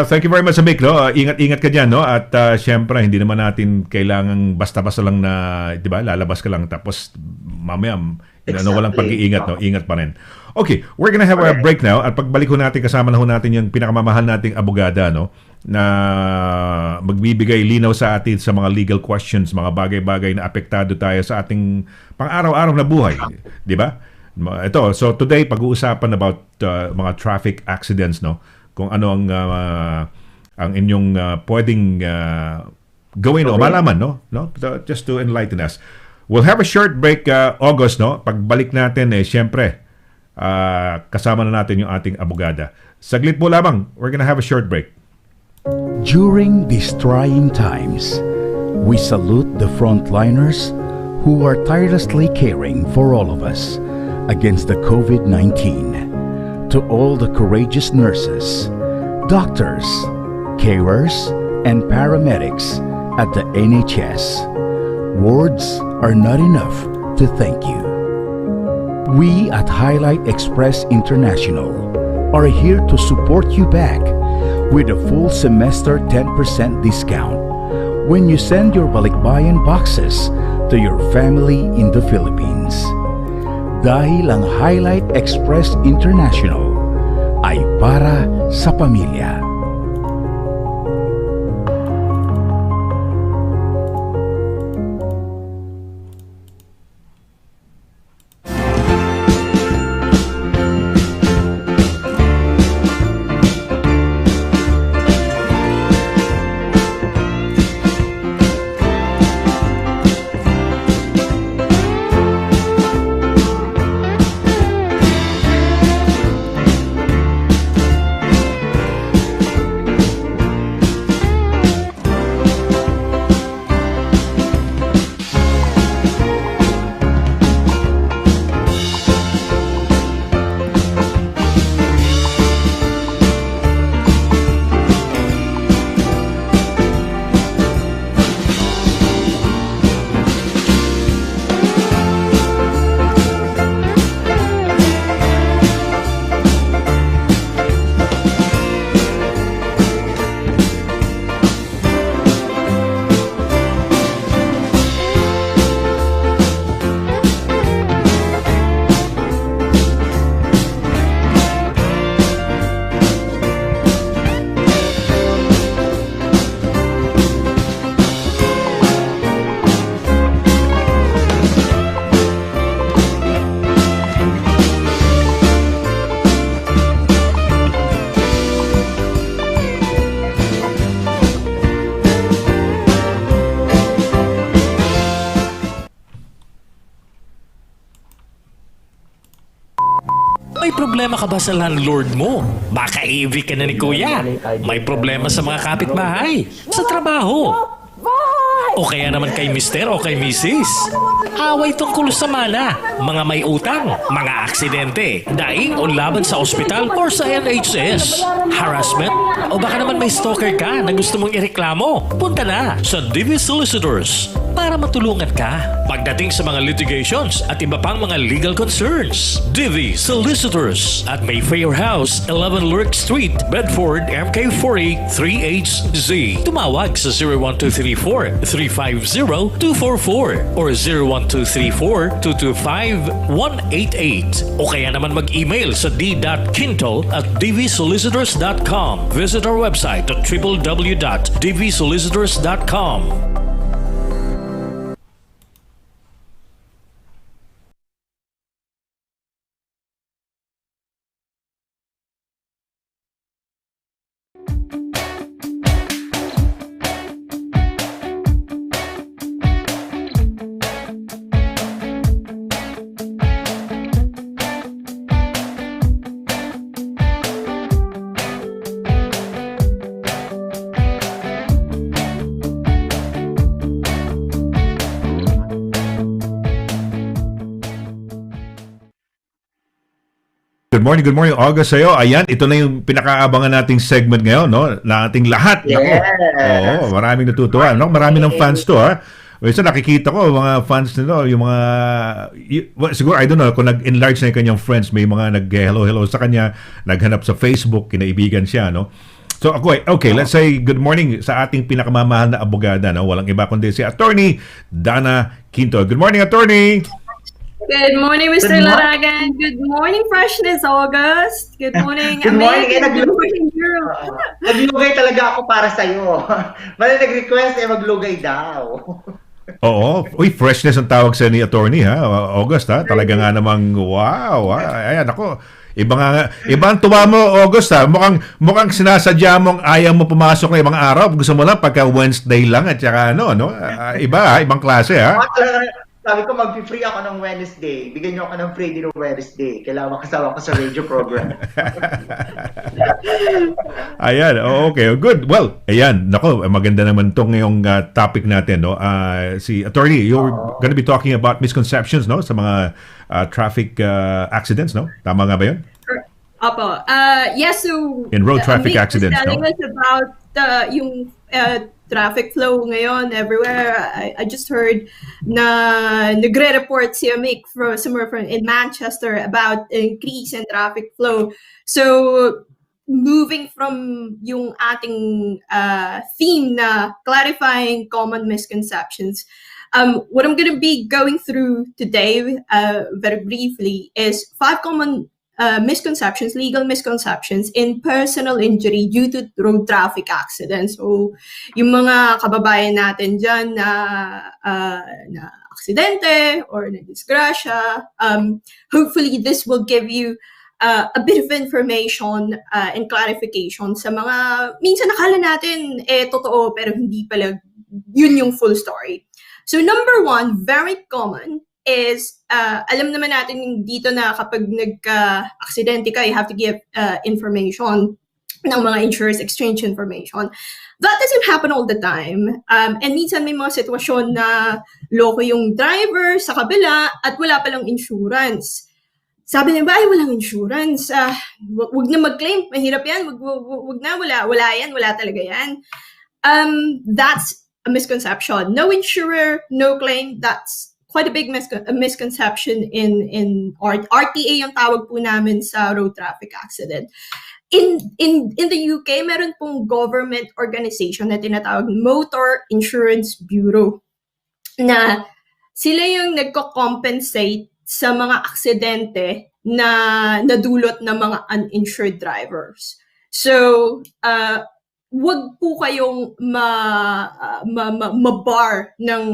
Thank you very much, Amik, no? Ingat-ingat ka dyan, no? At syempre, hindi naman natin kailangan basta-basta lang na, di ba, lalabas ka lang tapos mamaya, walang pag-iingat, no? Ingat pa rin. Okay, we're gonna have a break now at pagbalik ho natin, kasama na ho natin yung pinakamamahal nating abogada, no? Na magbibigay linaw sa atin sa mga legal questions, mga bagay-bagay na apektado tayo sa ating pang-araw-araw na buhay, di ba? Ito, so today pag-uusapan about mga traffic accidents, no? Kung ano ang inyong pwedeng gawin o malaman, no? So, just to enlighten us. We'll have a short break, August, no? Pagbalik natin, syempre, kasama na natin yung ating abogada. Saglit po lamang, we're gonna have a short break. During these trying times, we salute the frontliners who are tirelessly caring for all of us against the COVID-19. To all the courageous nurses, doctors, carers, and paramedics at the NHS, words are not enough to thank you. We at Highlight Express International are here to support you back with a full semester 10% discount when you send your balikbayan boxes to your family in the Philippines. Dahil ang Highlight Express International ay para sa pamilya. May problema ka ba sa landlord mo? Baka AV ka na ni Kuya. May problema sa mga kapitbahay, sa trabaho. O kaya naman kay Mister o kay Mrs. Away tungkol sa mana, mga may utang, mga aksidente, daing o laban sa ospital or sa NHS, harassment, o baka naman may stalker ka na gusto mong ireklamo. Punta na sa Divi Solicitors para matulungan ka pagdating sa mga litigations at iba pang mga legal concerns. Divi Solicitors at Mayfair House, 11 Lurk Street, Bedford, MK40 3HZ. Tumawag sa 01234-350-244 or 01234-225-188 o kaya naman mag-email sa d.quinto@dvsolicitors.com. Visit our website at www.dvsolicitors.com. Good morning, August sa'yo. Ayan, ito na yung pinakaabangan nating segment ngayon, no? Na ating lahat. Yes. Oo, maraming natutuwa. No? Marami ng fans to, ha? So nakikita ko, mga fans nito, yung mga... well, siguro, I don't know, kung nag-enlarge na yung kanyang friends, may mga nag-hello-hello sa kanya, naghanap sa Facebook, kinaibigan siya, no? So okay, let's say good morning sa ating pinakamamahal na abogada, no? Walang iba kundi si Attorney Dana Quinto. Good morning, Attorney! Good morning, Mr. Good morning. Laragan. Good morning, Freshness August. Good morning, Good morning. America. Good morning, Europe. Naglugay talaga ako para sa'yo. Mali nag-request maglugay daw. Oo. Uy, freshness ang tawag sa ni attorney ha. August ha. Talaga nga namang wow. Ayan ako. Iba ang tuwa mo, August ha. Mukhang sinasadya mong ayaw mo pumasok ng ibang araw. Gusto mo lang pagka Wednesday lang at saka ano, no? Iba ha, ibang klase ha. Sabi ko, mag-free ako ng Wednesday. Bigyan niyo ako ng free din ng Wednesday. Kailangan makasama ko sa radio program. Ayan, okay, good. Well, ayan, nako, maganda naman tong ngayong topic natin, no? Si attorney, you're gonna be talking about misconceptions, no? Sa mga traffic accidents, no? Tama nga ba yun? Apo. Yes, so... In road traffic accidents, no? Telling us about yung traffic flow ngayon everywhere. I just heard na nagre-report si Mick from somewhere in Manchester about increase in traffic flow. So, moving from yung ating theme na clarifying common misconceptions, what I'm going to be going through today, very briefly, is 5 common misconceptions, legal misconceptions in personal injury due to road traffic accidents. So, yung mga kababayan natin dyan na aksidente or na disgrasya, hopefully this will give you a bit of information and clarification sa mga minsan nakala natin totoo pero hindi pala yun yung full story. So number 1, very common is, alam naman natin dito na kapag nagka-aksidente ka, you have to give information ng mga insurers, exchange information. That doesn't happen all the time. And minsan may mga sitwasyon na loko yung driver sa kabila at wala palang insurance. Sabi nila, ay, walang insurance. Wag na mag-claim. Mahirap yan. Wag na, wala yan. Wala talaga yan. That's a misconception. No insurer, no claim. That's quite a big misconception in RTA yung tawag po namin sa road traffic accident. In the UK, meron pong government organization na tinatawag Motor Insurance Bureau na sila yung nagko-compensate sa mga aksidente na nadulot ng mga uninsured drivers. So, wag po kayong ma-bar ng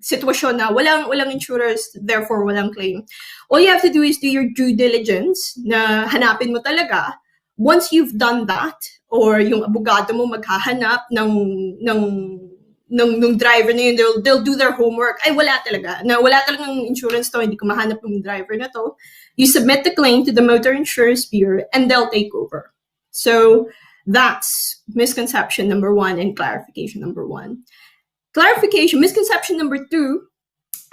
sitwasyon na walang insurers, therefore walang claim. All you have to do is do your due diligence na hanapin mo talaga. Once you've done that, or yung abogado mo maghahanap ng driver na yun, they'll do their homework. Ay, wala talagang insurance to, hindi ko mahanap ng driver na to. You submit the claim to the Motor Insurance Bureau and they'll take over. So, that's misconception number 1 and clarification number 1. Misconception number 2,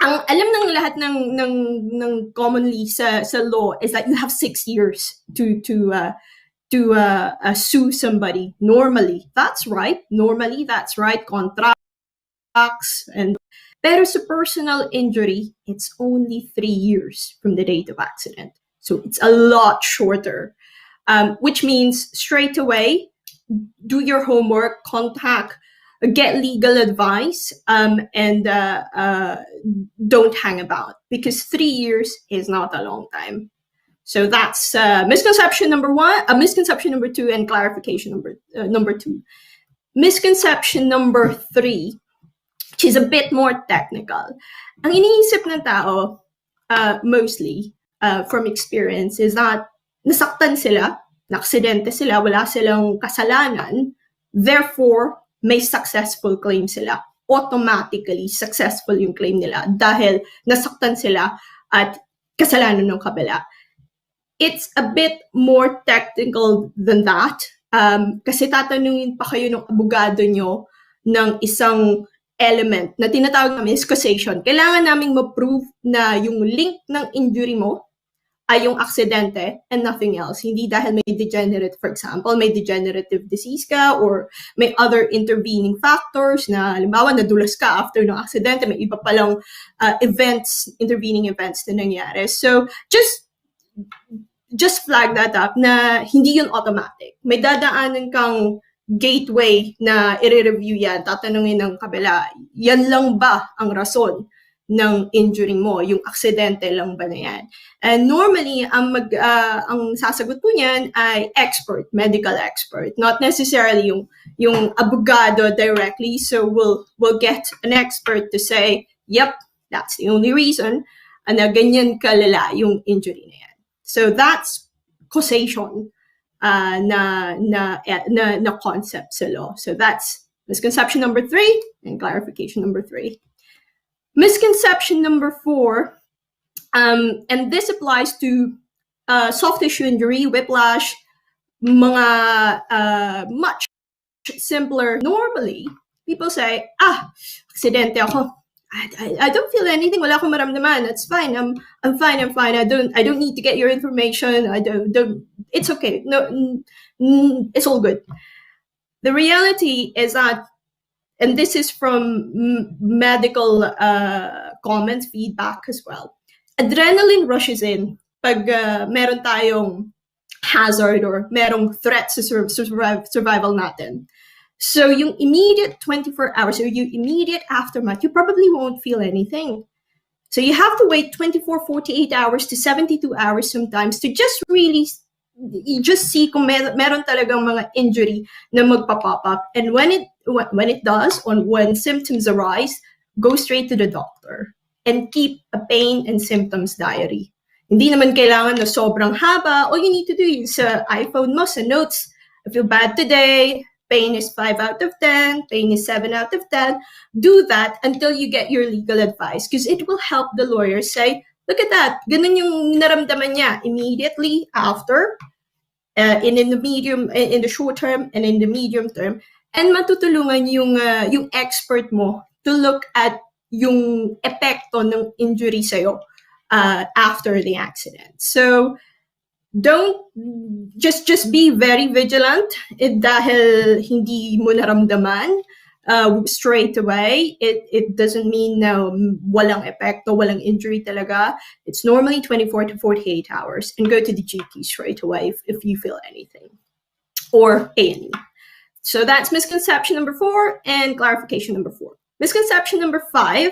ang alam ng lahat ng commonly sa law is that you have 6 years to sue somebody. Normally, that's right. Contracts pero sa personal injury, it's only 3 years from the date of accident. So it's a lot shorter. Which means straight away, do your homework, get legal advice, and don't hang about, because 3 years is not a long time. So that's misconception number 1, misconception number 2, and clarification number 2. Misconception number 3, which is a bit more technical. Ang iniisip ng tao, mostly from experience, is that nasaktan sila, naksidente sila, wala silang kasalanan, therefore, may successful claim sila. Automatically, successful yung claim nila dahil nasaktan sila at kasalanan ng kabila. It's a bit more technical than that. Kasi tatanungin pa kayo ng abogado nyo ng isang element na tinatawag namin is causation. Kailangan naming ma-prove na yung link ng injury mo ay yung aksidente and nothing else. Hindi dahil may degenerative, for example, may degenerative disease ka or may other intervening factors na halimbawa nadulas ka after ng aksidente, may iba palang intervening events na nangyari. So, just flag that up na hindi yun automatic. May dadaanan kang gateway na i-review yan, tatanungin ng kabila, yan lang ba ang rason ng injury mo, yung aksidente lang ba na yan. And normally, ang sasagot po niyan ay expert, medical expert, not necessarily yung abogado directly. So we'll get an expert to say, yep, that's the only reason na ganyan kalala yung injury na yan. So that's causation na concept sa law. So that's misconception number 3 and clarification number 3. Misconception number 4, and this applies to soft tissue injury, whiplash, mga much simpler. Normally, people say, aksidente ako. I don't feel anything. Wala akong maramdaman. That's fine. I'm fine. I don't need to get your information. I don't. It's okay. No, it's all good. The reality is that, and this is from medical comments, feedback as well. Adrenaline rushes in pag meron tayong hazard or merong threat sa survival natin. So yung immediate 24 hours or yung immediate aftermath, you probably won't feel anything. So you have to wait 24, 48 hours to 72 hours sometimes to just really just see kung meron talagang mga injury na magpa-pop up. And when it does, when symptoms arise, go straight to the doctor and keep a pain and symptoms diary. Hindi naman kailangan na sobrang haba. All you need to do is sa iPhone mo, sa notes, I feel bad today, pain is 5 out of 10, pain is 7 out of 10. Do that until you get your legal advice because it will help the lawyer say, look at that, ganun yung naramdaman niya immediately after, in the short term and in the medium term, and matutulungan yung expert mo to look at yung epekto ng injury sa'yo after the accident. So don't just be very vigilant dahil hindi mo naramdaman straight away. It doesn't mean na walang epekto, walang injury talaga. It's normally 24 to 48 hours and go to the GP straight away if you feel anything or A&E. So that's misconception number 4 and clarification number 4. Misconception number 5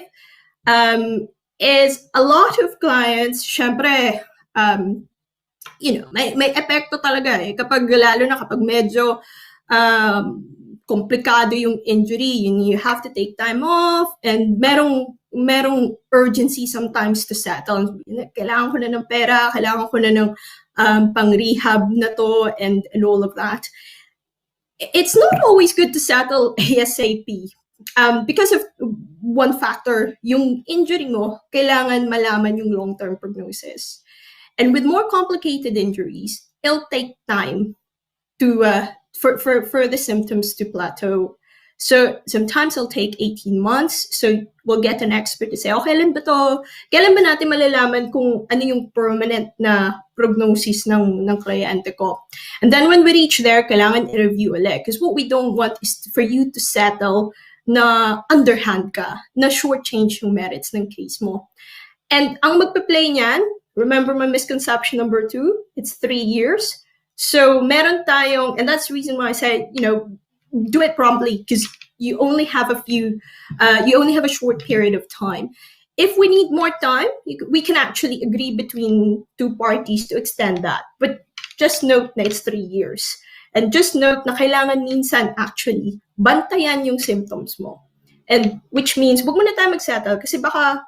is a lot of clients, syempre, may epekto talaga kapag lalo na kapag medyo komplikado yung injury, you have to take time off and merong urgency sometimes to settle. Kailangan ko na ng pera, kailangan ko na ng pang-rehab na to and all of that. It's not always good to settle ASAP because of one factor, yung injury mo, kailangan malaman yung long-term prognosis. And with more complicated injuries, it'll take time to for the symptoms to plateau. So sometimes it'll take 18 months. So we'll get an expert to say, kailan ba to? Kailan ba natin malalaman kung ano yung permanent na prognosis ng kliyente ko? And then when we reach there, kailangan i-review ulit. Because what we don't want is for you to settle na underhand ka, na shortchange yung merits ng case mo. And ang magpa-play niyan, remember my misconception number 2, it's 3 years. So meron tayong, and that's the reason why I said, do it promptly because you only have a short period of time. If we need more time, we can actually agree between 2 parties to extend that. But just note na it's 3 years. And just note na kailangan minsan actually bantayan yung symptoms mo. And which means, wag mo na tayo mag-settle kasi baka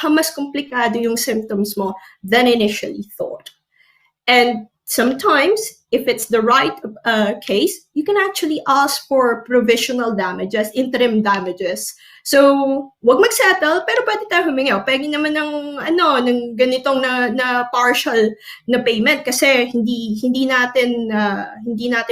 mas komplikado yung symptoms mo than initially thought. And sometimes, if it's the right case, you can actually ask for provisional damages, interim damages. So, wag mag-settle, pero pwede tayo humingi. Pwede naman ng ganitong na partial na payment kasi hindi natin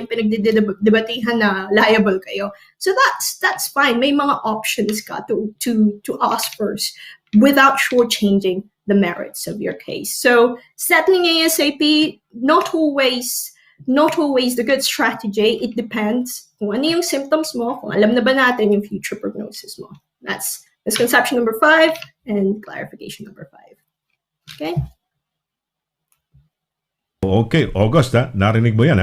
pinagdedebatehan na liable kayo. So that's fine. May mga options ka to ask first without shortchanging the merits of your case. So settling ASAP, not always the good strategy. It depends kung ano yung symptoms mo, kung alam na ba natin yung future prognosis mo. That's misconception number 5 and clarification number 5. Okay? Okay, August, narinig mo yan,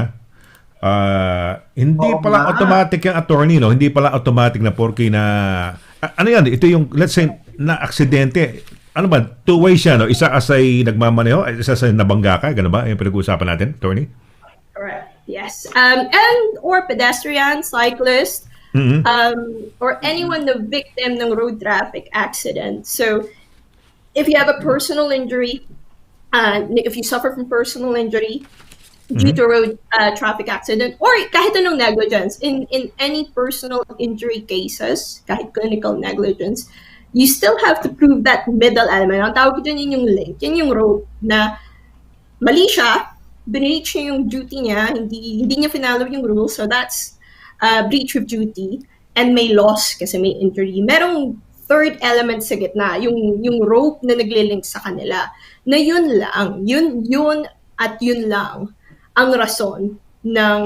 hindi pala automatic yung attorney, no? Hindi pala automatic na porke na ano yan, ito yung, let's say na aksidente, ano ba, two-way siya, no? Isa asay nagmamaneho, isa sa nabangga ka, gano'n ba? Yung pinag-uusapan natin, attorney? Correct. Yes. And or pedestrian, cyclist, or anyone the victim ng road traffic accident. So if you have a personal injury, if you suffer from personal injury due to road traffic accident, or kahit anong negligence, in any personal injury cases, kahit clinical negligence, you still have to prove that middle element. Ang tawag dyan yun yung link, yun yung rope na mali siya, breach niya yung duty niya, hindi niya finalo yung rules, so that's breach of duty, and may loss kasi may injury. Merong third element sa gitna, yung rope na naglilink sa kanila, na yun lang, yun at yun lang ang rason ng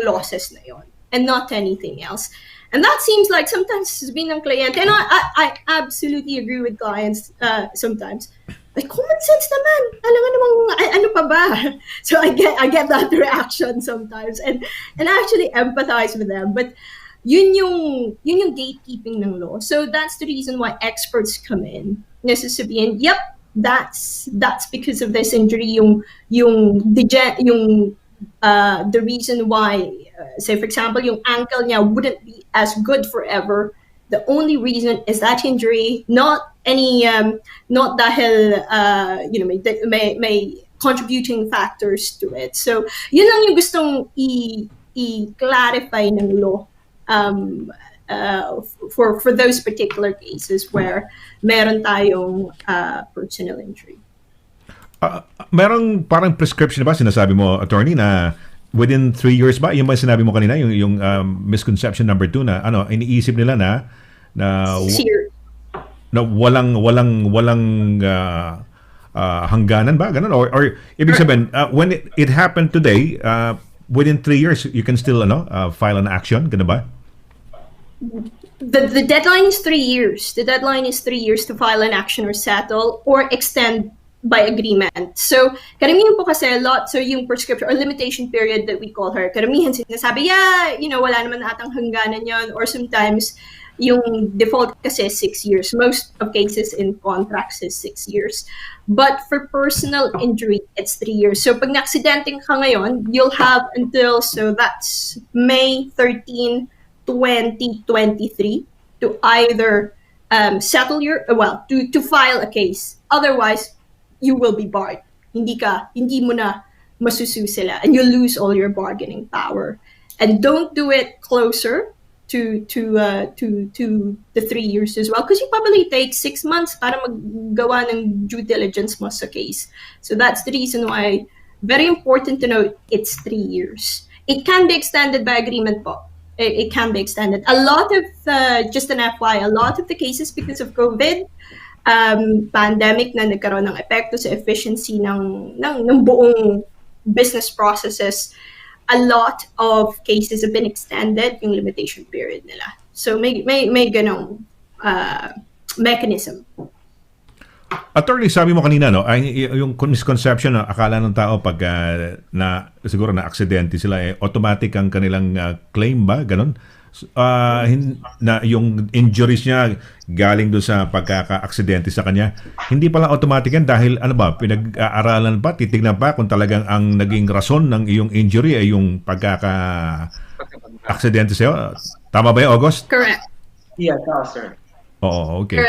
losses na yun, and not anything else. And that seems like sometimes being ng client, and I absolutely agree with clients sometimes. Like, common sense naman. Alam nga namang, ano pa ba? So I get that reaction sometimes, and I actually empathize with them. But yun yung gatekeeping ng law. So that's the reason why experts come in. Nasasabihin, yep, that's because of this injury. The reason why, say for example, yung ankle niya wouldn't be as good forever. The only reason is that injury, not any, not dahil, may contributing factors to it. So, yun lang yung gustong i-clarify ng law for those particular cases where meron tayong personal injury. Merong parang prescription ba, sinasabi mo, attorney, na within 3 years ba? Yung ba sinabi mo kanina, yung misconception number 2 na iniisip nila na walang hangganan ba? Ganun? Or ibig sabihin, when it happened today, within 3 years, you can still file an action? Ganun ba? The deadline is 3 years. The deadline is 3 years to file an action or settle or extend by agreement. So, karamihan po kasi so yung prescription or limitation period that we call her, karamihan sinasabi, wala naman atang hangganan yon, or sometimes yung default kasi 6 years. Most of cases in contracts is 6 years. But for personal injury, it's 3 years. So, pag na-aksidente ka ngayon, you'll have until, so that's May 13, 2023 to either settle to file a case. Otherwise, you will be barred. Hindi mo na masusu sila, and you'll lose all your bargaining power. And don't do it closer to the 3 years as well, because you probably take 6 months para maggawa ng due diligence mo sa case. So that's the reason why, very important to note, it's 3 years. It can be extended by agreement po. It can be extended. A lot of, just an FYI, a lot of the cases because of COVID, pandemic na nagkaroon ng epekto sa efficiency ng buong business processes, a lot of cases have been extended yung limitation period nila. So may ganong mechanism. Attorney, sabi mo kanina, yung misconception na akala ng tao pag siguro na aksidente sila, automatic ang kanilang claim ba? Ganon? Na yung injuries niya galing doon sa pagkaka-aksidente sa kanya, hindi pala automatic yan dahil pinag-aaralan pa, titignan pa kung talagang ang naging rason ng iyong injury ay yung pagkaka-aksidente sa'yo. Tama ba yun, August? Correct. Yeah, sir. Oo, okay.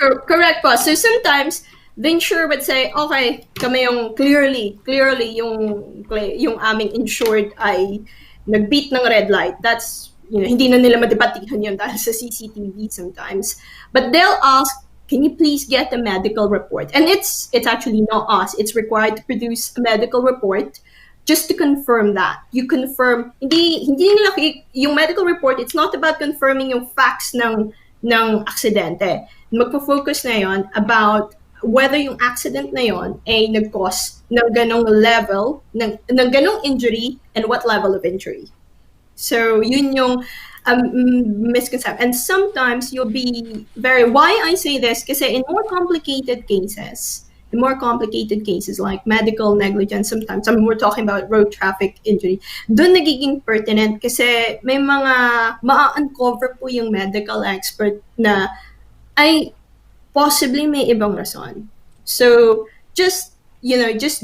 Correct po. So sometimes the insurer would say, okay, kami yung clearly yung aming insured ay nag-beat ng red light. That's hindi na nila madebatihan yun dahil sa CCTV sometimes. But they'll ask, can you please get a medical report? And it's actually not us. It's required to produce a medical report just to confirm that. You confirm, hindi nila, yung medical report, it's not about confirming yung facts ng aksidente. Magpo-focus na yon about whether yung accident na yon ay nag-cause ng ganong level, ng ganong injury, and what level of injury. So, yun yung misconception. And sometimes you'll be why I say this, kasi in more complicated cases like medical negligence, sometimes we're talking about road traffic injury, doon nagiging pertinent kasi may mga ma-uncover po yung medical expert na ay possibly may ibang rason. So, just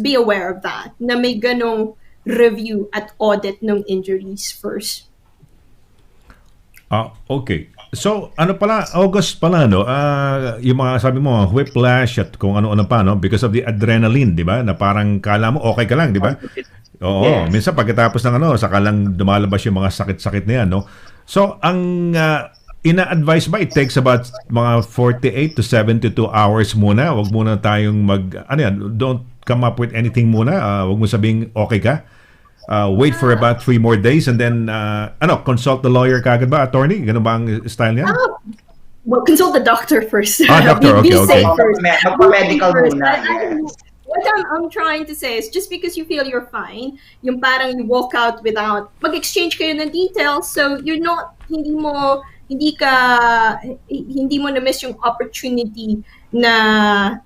be aware of that, na may ganong review at audit ng injuries first. Okay. So, ano pala, August pala, no? Yung mga sabi mo, whiplash at kung ano-ano pa, no? Because of the adrenaline, di ba? Na parang kala mo okay ka lang, di ba? Oo. Yes. Minsan pagkatapos ng saka lang dumalabas yung mga sakit-sakit na yan, no? So, ang ina-advise ba, it takes about mga 48 to 72 hours muna. Huwag muna tayong don't come up with anything muna. Huwag mo sabing okay ka. Wait for about 3 more days and then consult the lawyer kagad ba, attorney? Ganun ba ang style niya? Well, consult the doctor first. Doctor, be okay. safe first. Magpa-medical First. muna, yes. What I'm trying to say is just because you feel you're fine, yung parang you walk out without mag-exchange kayo ng details, so you're not hindi mo na-miss yung opportunity na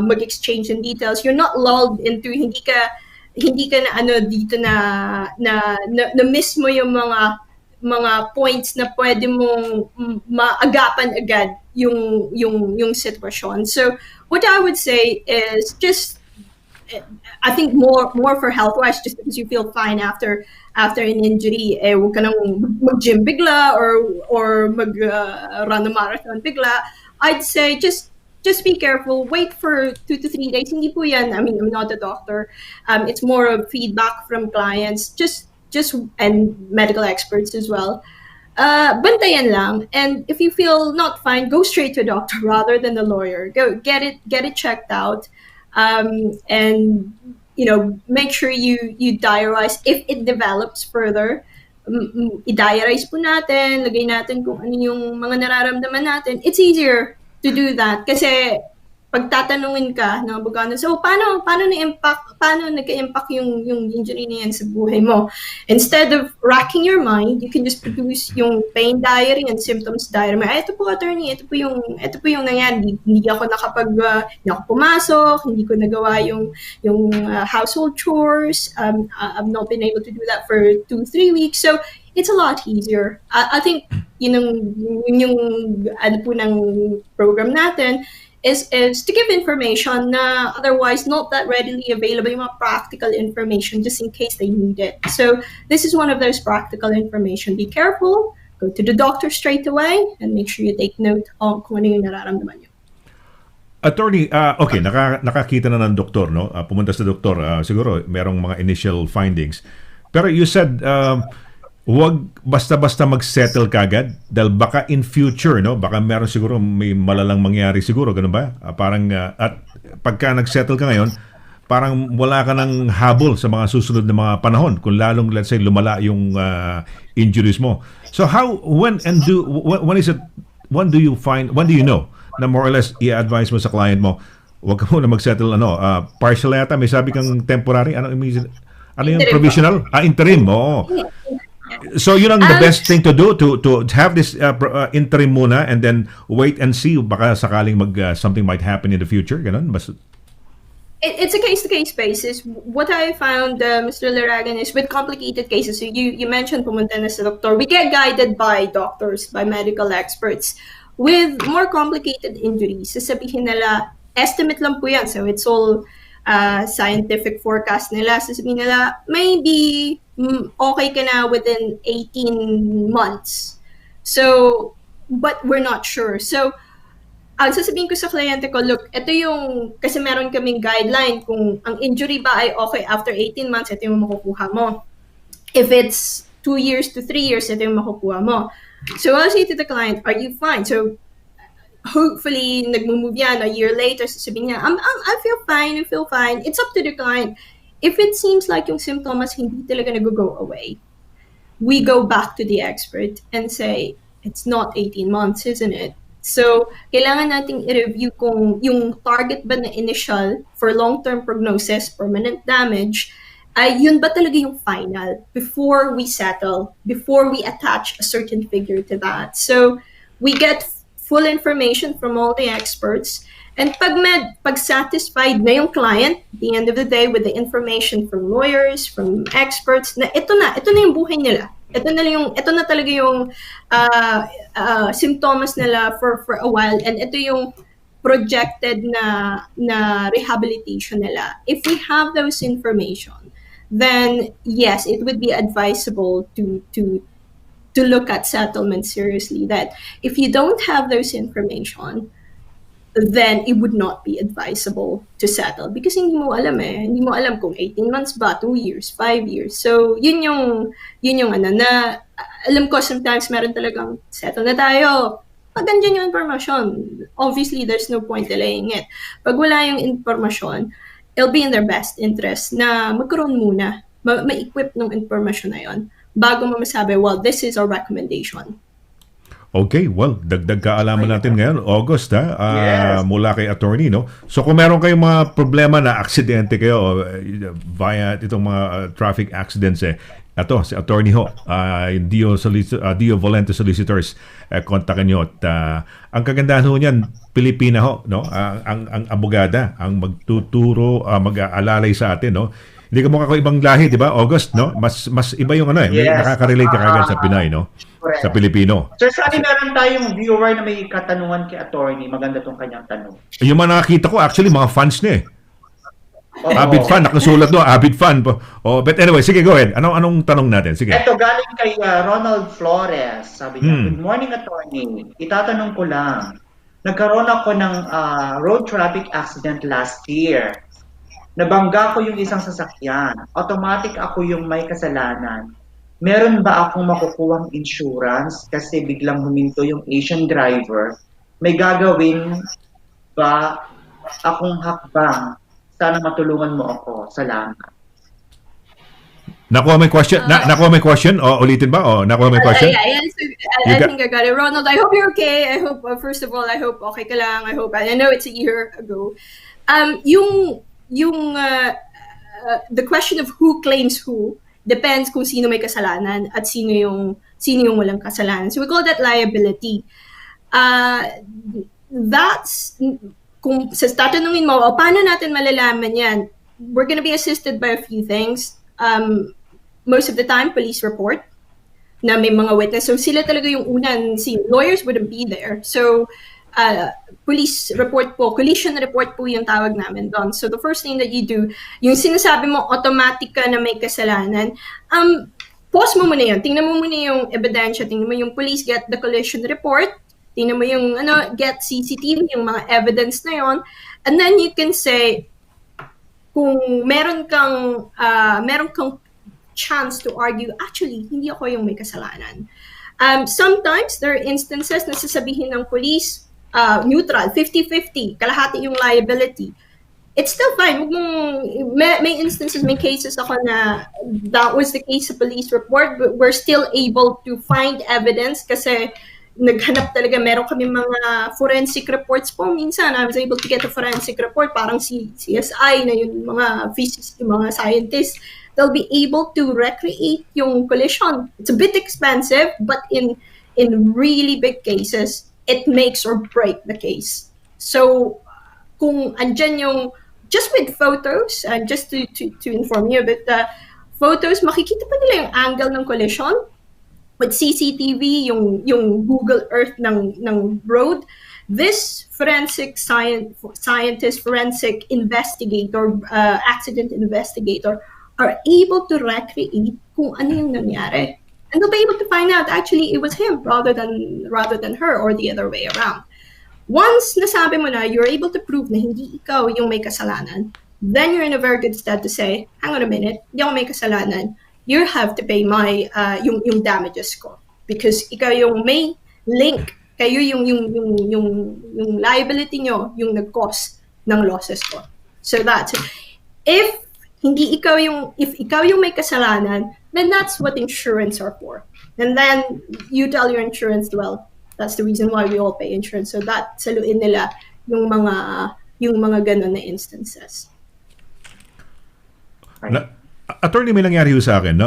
mag-exchange ng details. You're not lulled into hindi ka na dito na miss mo yung mga points na pwede mong maagapan agad yung sitwasyon. So what I would say is just I think more for health wise, just because you feel fine after an injury, huwag ka nang mag-gym bigla or run a marathon bigla. I'd say just be careful. Wait for 2 to 3 days. Hindi po yan. I mean, I'm not a doctor. It's more of feedback from clients, just and medical experts as well. Bantayan lang. And if you feel not fine, go straight to a doctor rather than a lawyer. Go get it checked out. And make sure you diarize if it develops further. I-diarize po natin, lagay natin kung ano yung mga nararamdaman natin. It's easier to do that kasi pag tatanungin ka ng abogado, so paano nagka-impact yung injury na yan sa buhay mo? Instead of racking your mind, you can just produce yung pain diary and symptoms diary. Ito po, attorney, ito po yung nangyari. Hindi ako pumasok, hindi ko nagawa yung household chores. I've not been able to do that for 2-3 weeks. So it's a lot easier. I think yung ano po ng program natin is to give information na otherwise not that readily available, yung mga practical information just in case they need it. So this is one of those practical information. Be careful, go to the doctor straight away, and make sure you take note on kung ano yung nararamdaman nyo. Attorney, okay, nakakita na ng doktor, no? Pumunta sa doktor, siguro merong mga initial findings. Pero you said, huwag basta-basta mag-settle kagad dahil baka in future, no? Baka meron siguro may malalang mangyari siguro, ganun ba? At pagka nag-settle ka ngayon, parang wala ka ng habol sa mga susunod na mga panahon kung lalong, let's say, lumala yung injuries mo. So when do you know na more or less i-advise mo sa client mo, huwag ka muna mag-settle, partial yata, may sabi kang temporary, ano yung provisional? Interim, oo. So yun ang the best thing to do, to have this interim muna and then wait and see baka sakaling something might happen in the future, ganun? It's a case-to-case basis. What I found, Mr. Laragan, is with complicated cases, so you mentioned pumunta na sa doktor, we get guided by doctors, by medical experts. With more complicated injuries, sasabihin nila, estimate lang po yan, so it's all scientific forecast nila. Sasabihin nila, maybe okay ka na within 18 months. So, but we're not sure. So, ang sasabihin ko sa kliyente ko, look, ito yung, kasi meron kaming guideline kung ang injury ba ay okay after 18 months, ito yung makukuha mo. If it's 2 years to 3 years, ito yung makukuha mo. So, I'll say to the client, are you fine? So, hopefully, nag-move yan a year later, sasabihin niya, I feel fine. It's up to the client. If it seems like yung symptoms hindi talaga nag-go away, we go back to the expert and say, it's not 18 months, isn't it? So, kailangan nating i-review kung yung target ba na initial for long-term prognosis, permanent damage, ay yun ba talaga yung final before we settle, before we attach a certain figure to that. So, we get full information from all the experts. And pag satisfied na yung client, at the end of the day, with the information from lawyers, from experts, na ito na yung buhay nila. ito na talaga yung symptoms nila for a while, and ito yung projected na rehabilitation nila. If we have those information, then yes, it would be advisable to look at settlement seriously. That if you don't have those information, then it would not be advisable to settle because hindi mo alam kung 18 months ba, 2 years, 5 years. So yun yung ano na alam ko sometimes meron talagang settle na tayo. Pag andyan yung information, obviously there's no point delaying it. Pag wala yung information, it'll be in their best interest na magkaroon muna, ma-equip ng information na yon bago mo masabi, well, this is our recommendation. Okay, well, dagdag kaalaman natin ngayon, August, ha? Yes. Mula kay attorney, no? So kung meron kayong mga problema na aksidente kayo via itong mga traffic accidents, ito, si attorney ho, yung Dio Volente Solicitors, kontakin nyo. At ang kagandahan ho niyan, Pilipina ho, no? Ang abogada, ang magtuturo, mag-aalalay sa atin, no? Hindi ka mukha ko ibang lahi, di ba, August, no? Mas iba yung ano, Yes. nakaka-relate ka kagad sa Pinay, no? Correct. Sa Pilipino. Sir Sunny, meron tayong viewer na may katanungan kay attorney. Maganda tong kanyang tanong. Yung mga nakakita ko, actually, mga fans niya eh. Oo. Avid fan, nakasulat doon, avid fan. Oh, but anyway, sige, go ahead. Anong tanong natin? Sige. Ito galing kay Ronald Flores. Sabi niya, Hmm. Good morning, attorney. Itatanong ko lang. Nagkaroon ako ng road traffic accident last year. Nabangga ko yung isang sasakyan. Automatic ako yung may kasalanan. Meron ba akong makukuhang insurance kasi biglang huminto yung Asian driver? May gagawin ba akong hakbang? Sana matulungan mo ako. Salamat. Nakuha mo yung question? Nakuha mo yung question? O ulitin ba? O nakuha mo yung question? Yeah. So, I think I got it. Ronald, I hope you're okay. I hope, first of all, I hope okay ka lang. I know it's a year ago. The question of who claims who depends kung sino may kasalanan at sino yung walang kasalanan. So we call that liability. That's kung sa tatanungin mo, paano natin malalaman yan? We're gonna be assisted by a few things. Most of the time, police report na may mga witness. So sila talaga yung unang, lawyers wouldn't be there. So police report po, collision report po yung tawag namin doon. So the first thing that you do, yung sinasabi mo automatic ka na may kasalanan, pause mo muna yun. Tingnan mo muna yung ebidensya, tingnan mo yung police get the collision report, tingnan mo yung get CCTV, yung mga evidence na yon, and then you can say kung meron kang chance to argue, actually, hindi ako yung may kasalanan. Sometimes there are instances na sasabihin ng police, neutral, 50-50, kalahati yung liability. It's still fine. May instances, may cases ako na that was the case sa police report, but we're still able to find evidence kasi naghanap talaga, meron kami mga forensic reports po. Minsan, I was able to get a forensic report, parang si CSI na yung mga physicists, yung mga scientists, they'll be able to recreate yung collision. It's a bit expensive, but in really big cases, it makes or break the case. So, kung andyan yung, just with photos, just to inform you a bit, photos, makikita pa nila yung angle ng collision. With CCTV, yung Google Earth ng road, this forensic scientist, forensic investigator, accident investigator, are able to recreate kung ano yung nangyari. And they'll be able to find out actually it was him rather than her or the other way around. Once nasabi mo na you're able to prove na hindi ikaw yung may kasalanan, then you're in a very good stead to say, hang on a minute, hindi ako may kasalanan. You have to pay my yung damages ko because ikaw yung may link, kayo yung liability nyo yung nag-cause ng losses ko. So that's it. If ikaw yung may kasalanan, then that's what insurance are for. And then you tell your insurance, well, that's the reason why we all pay insurance. So that saluin nila yung mga ganun na instances. Attorney, may nangyari sa akin, no?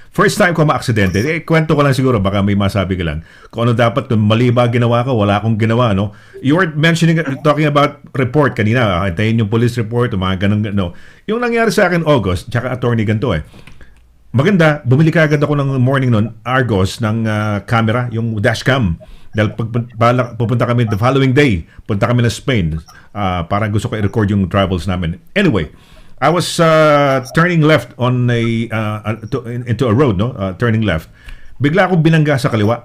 First time ko ma-aksidente, kwento ko lang siguro, baka may masabi ka lang. Kung ano dapat, kung mali ba ginawa ko, wala akong ginawa, no? You were talking about report kanina, antayin yung police report, mga ganun, no? Yung nangyari sa akin, August, tsaka attorney ganito maganda, bumili ka agad ako ng morning nun, Argos, ng camera, yung dashcam. Dahil pupunta kami the following day, punta kami na Spain. Parang gusto ko i-record yung travels namin. Anyway, I was turning left on into a road, no? Turning left. Bigla akong binangga sa kaliwa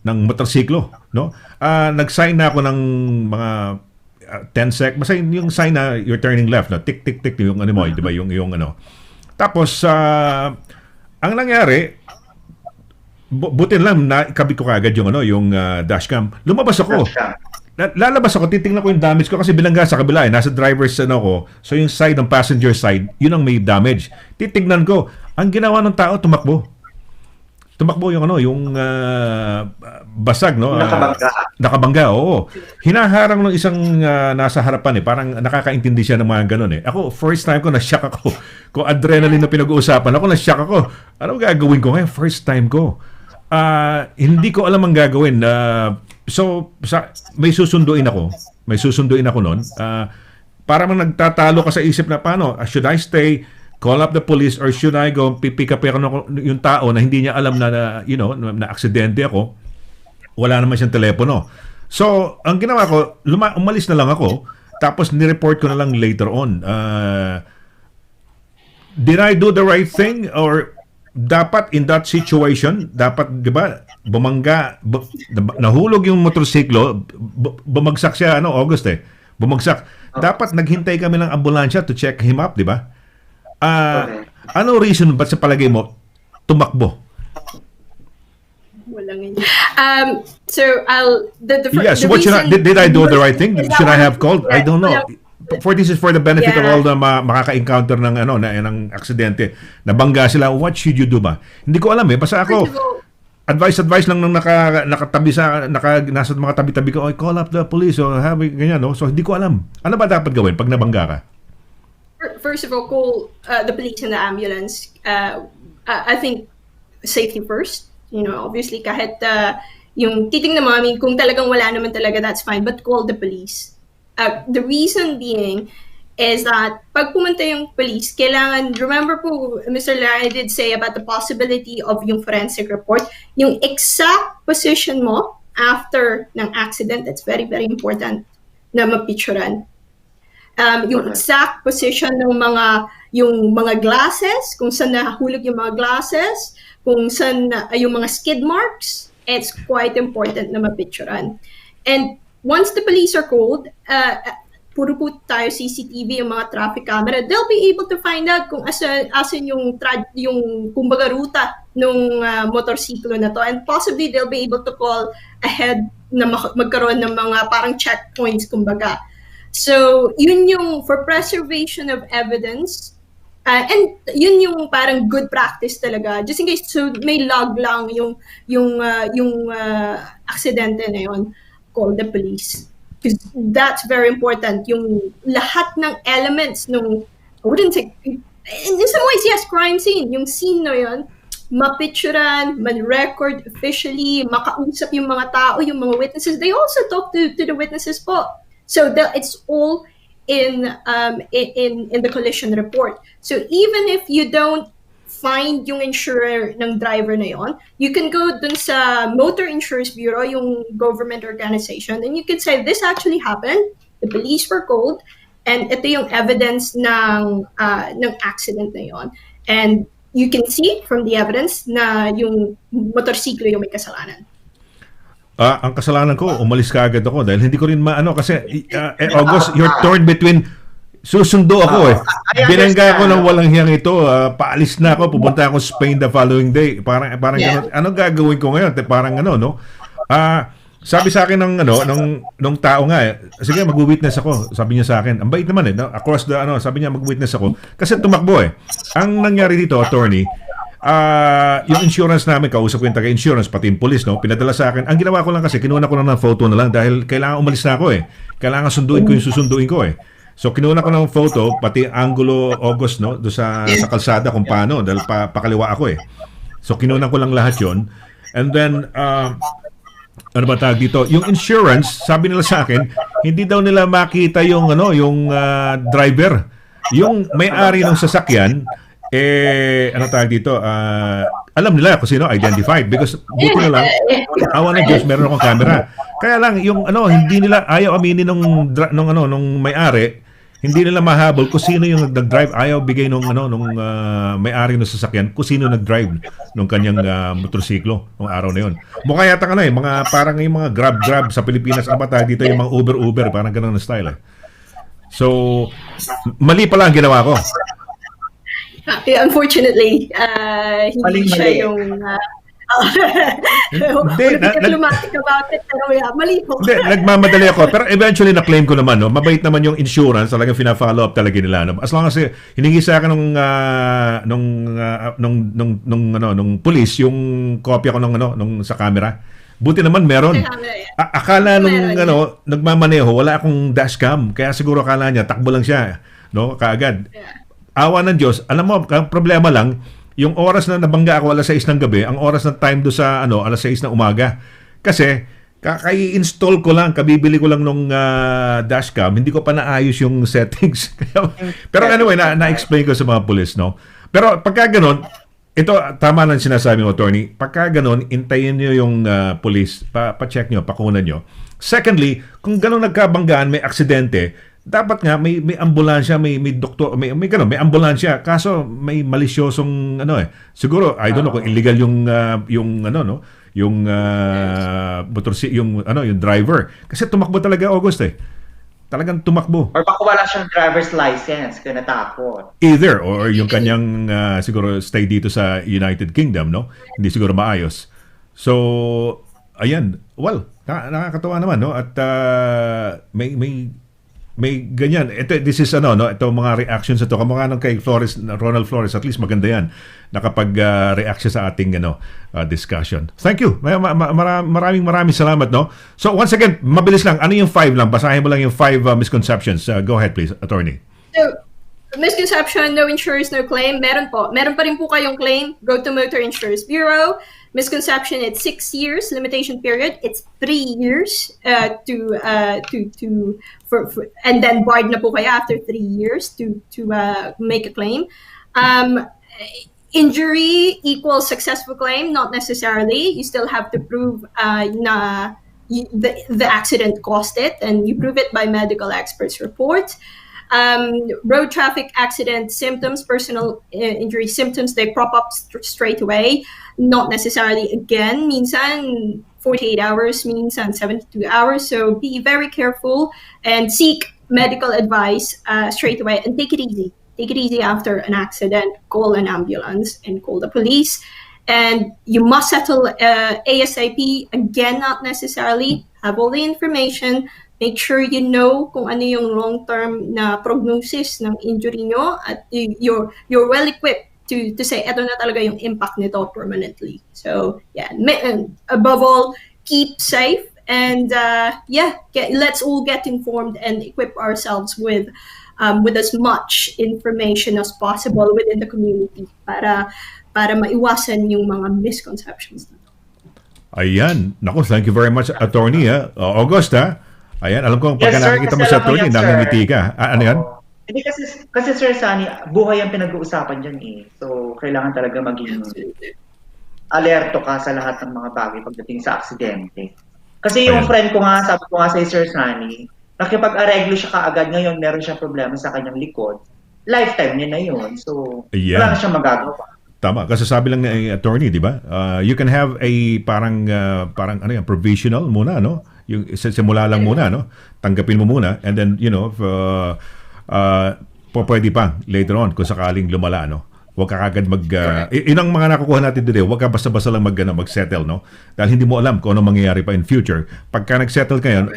ng motorsiklo, no? Nag-sign na ako ng mga 10 sec. Basta yung sign na you're turning left, no? Tick, tick, tick, yung ano mo, di ba? Yung ano. Tapos, ang nangyari, butin lang na ikabit ko kagad yung yung dashcam. Lumabas ako. Lalabas ako, titingnan ko yung damage ko kasi bilangga sa kabila nasa driver's ko. So yung side ng passenger side, yun ang may damage. Titingnan ko, ang ginawa ng tao tumakbo. Tumakbo yung yung basag, no? Nakabangga, oo. Hinaharang ng isang nasa harapan parang nakakaintindi siya ng mga ganun Ako, first time ko na-shock ako. Kung adrenaline na pinag-uusapan ako, na-shock ako. Ano gagawin ko ngayon? First time ko. Hindi ko alam ang gagawin. May susunduin ako. May susunduin ako noon. Para mang nagtatalo ka sa isip na paano, should I stay, call up the police, or should I go pick up yung tao na hindi niya alam na aksidente ako? Wala naman siyang telepono. So, ang ginawa ko, umalis na lang ako, tapos nireport ko na lang later on. Did I do the right thing? Or dapat in that situation, dapat, di ba, nahulog yung motorsiklo, bumagsak siya, August bumagsak. Dapat naghintay kami ng ambulansya to check him up, di ba? Ano reason ba't sa palagay mo tumakbo? Walang so did I do the right thing? Should I have called? I don't know. This is for the benefit of all the makaka-encounter ng ng aksidente. Nabangga sila. What should you do ba? Hindi ko alam Basta ako advice lang nang nakatabi nasa mga tabi-tabi ko, call up the police or ganyan, no? So hindi ko alam. Ano ba dapat gawin pag nabangga ka? First of all, call the police and the ambulance. I think safety first. Obviously, kahit yung titingnan mo, kung talagang wala naman talaga, that's fine. But call the police. The reason being is that pag pumunta yung police, kailangan, remember po, Mr. Lara did say about the possibility of yung forensic report, yung exact position mo after ng accident, that's very, very important na mapicturan. Yung exact position ng yung mga glasses, kung saan nahulog yung mga glasses, kung saan yung mga skid marks, it's quite important na mapicturan. And once the police are called, puro po tayo CCTV, yung mga traffic camera, they'll be able to find out kung asan yung kumbaga ruta ng motorsiklo na to, and possibly they'll be able to call ahead na magkaroon ng mga parang checkpoints kumbaga. So, yun yung for preservation of evidence, and yun yung parang good practice talaga. Just in case, so may log lang yung aksidente na yun, call the police. Because that's very important. Yung lahat ng elements nung, I wouldn't say, in some ways, yes, crime scene. Yung scene na yun, mapicturan, man-record officially, makausap yung mga tao, yung mga witnesses. They also talk to the witnesses po. So it's all in the collision report. So even if you don't find yung insurer ng driver na yon, you can go dun sa Motor Insurance Bureau, yung government organization, and you can say this actually happened. The police were called, and ito yung evidence ng accident na yon. And you can see from the evidence na yung motorsiklo yung may kasalanan. Ang kasalanan ko, umalis ka agad ako dahil hindi ko rin kasi August, you're torn between susundo ako Binangga ako ng walang hiyang ito, paalis na ako, pupunta ako Spain the following day. Parang ganun. Anong gagawin ko ngayon? Parang no? Sabi sa akin ng tao nga sige, mag-witness ako. Sabi niya sa akin, ang bait naman across the sabi niya mag-witness ako kasi tumakbo Ang nangyari dito, attorney, yung insurance namin, kausap ko yung taga-insurance, pati yung police, pinadala sa akin. Ang ginawa ko lang kasi, kinuha ko lang ng photo na lang dahil kailangan umalis na ako Kailangan sunduin ko yung susunduin ko So, kinuha ko ng photo, pati angulo, August, doon sa kalsada kung paano, dahil pakaliwa ako So, kinuha ko lang lahat yon. And then, ano ba tawag dito? Yung insurance, sabi nila sa akin, hindi daw nila makita yung driver. Yung may-ari ng sasakyan, ano tawag dito, alam nila kung sino, identified, because buti na lang, awa ng Diyos, meron akong camera. Kaya lang, yung hindi nila, ayaw aminin nung may-ari, hindi nila mahabol kung sino yung nag-drive, ayaw bigay nung may-ari ng sasakyan, kung sino nag-drive nung kanyang motorsiklo nung araw na yun. Mukha yata mga parang yung mga grab sa Pilipinas, ano ba tayo dito, yung mga Uber, parang ganun na style. So, mali pala ang ginawa ko. Unfortunately, hindi siya yung diplomatic about it, pero mali po. Hindi, nagmamadali ako. Pero eventually na-claim ko naman, no? Mabait naman yung insurance, talagang fina-follow up talaga nila. No? As long as hiningi sa akin nung police yung kopya ko nung sa camera. Buti naman meron. Akala nung nagmamaneho, wala akong dashcam. Kaya siguro akala niya, takbo lang siya. No? Kaagad. Awa ng Diyos, alam mo, ang problema lang, yung oras na nabangga ako alas 6 ng gabi, ang oras ng time do sa alas 6 ng umaga. Kasi, kaka-install ko lang, kabibili ko lang nung dashcam, hindi ko pa naayos yung settings. Pero anyway, na-explain ko sa mga police, no? Pero pagka ganun, ito, tama lang sinasabi mo, attorney, pagka ganun, intayin nyo yung police, pa-check nyo, pakunan nyo. Secondly, kung ganun nagkabanggaan, may aksidente, dapat nga may ambulansya, may doktor, may ambulansya. Kaso may malisyosong siguro I don't know kung illegal yung yung driver. Kasi tumakbo talaga August Talagang tumakbo. Or baka wala siyang driver's license, kaya natakot. Either or yung kanyang siguro stay dito sa United Kingdom, no? Hindi siguro maayos. So ayan, well, nakakatawa naman, no? At may ganyan. This is ito mga reactions ito. Kamukha ng kay Ronald Flores, at least maganda yan. Nakapag-react siya sa ating discussion. Thank you. Maraming salamat, no? So once again, mabilis lang. Ano yung 5 lang? Basahin mo lang yung 5 misconceptions. Go ahead please, attorney. So, misconception, no insurance, no claim. Meron po. Meron pa rin po kayong claim. Go to Motor Insurance Bureau. Misconception, it's 6 years. Limitation period, it's 3 years and then barred na po kayo after 3 years to make a claim. Injury equals successful claim, not necessarily. You still have to prove the accident caused it, and you prove it by medical experts' report. Road traffic accident symptoms, personal injury symptoms, they prop up straight away. Not necessarily again. Minsan 48 hours, minsan 72 hours. So be very careful and seek medical advice straight away, and take it easy. Take it easy after an accident. Call an ambulance and call the police. And you must settle ASAP. Again, not necessarily. Have all the information. Make sure you know kung ano yung long-term na prognosis ng injury nyo, at you're well equipped to say eto na talaga yung impact nito permanently. So yeah, above all, keep safe, and let's all get informed and equip ourselves with as much information as possible within the community para maiwasan yung mga misconceptions. Ayan. Naku, thank you very much, attorney. August, ayan, alam ko pagka nakikita mo sa attorney, nangingiti ka. Ano yan? Hindi kasi Sir Sunny, buhay ang pinag-uusapan dyan So, kailangan talaga maging alerto ka sa lahat ng mga bagay pagdating sa aksidente. Kasi yung friend ko nga, sabi ko nga sa Sir Sunny, nakipag-areglo siya kaagad, ngayon meron siyang problema sa kanyang likod. Lifetime niya na yun. So, wala na siyang magagawa. Tama, kasi sabi lang ni attorney, di ba? You can have a parang provisional muna, no? Yung simula lang muna, no? Tanggapin mo muna, and then pwede pa later on kung sakaling lumala, no? Huwag ka kagad inang mga nakukuha natin today, huwag ka basta-basta lang mag-settle, no? Dahil hindi mo alam kung ano mangyayari pa in future. Pagka nag-settle ka yan,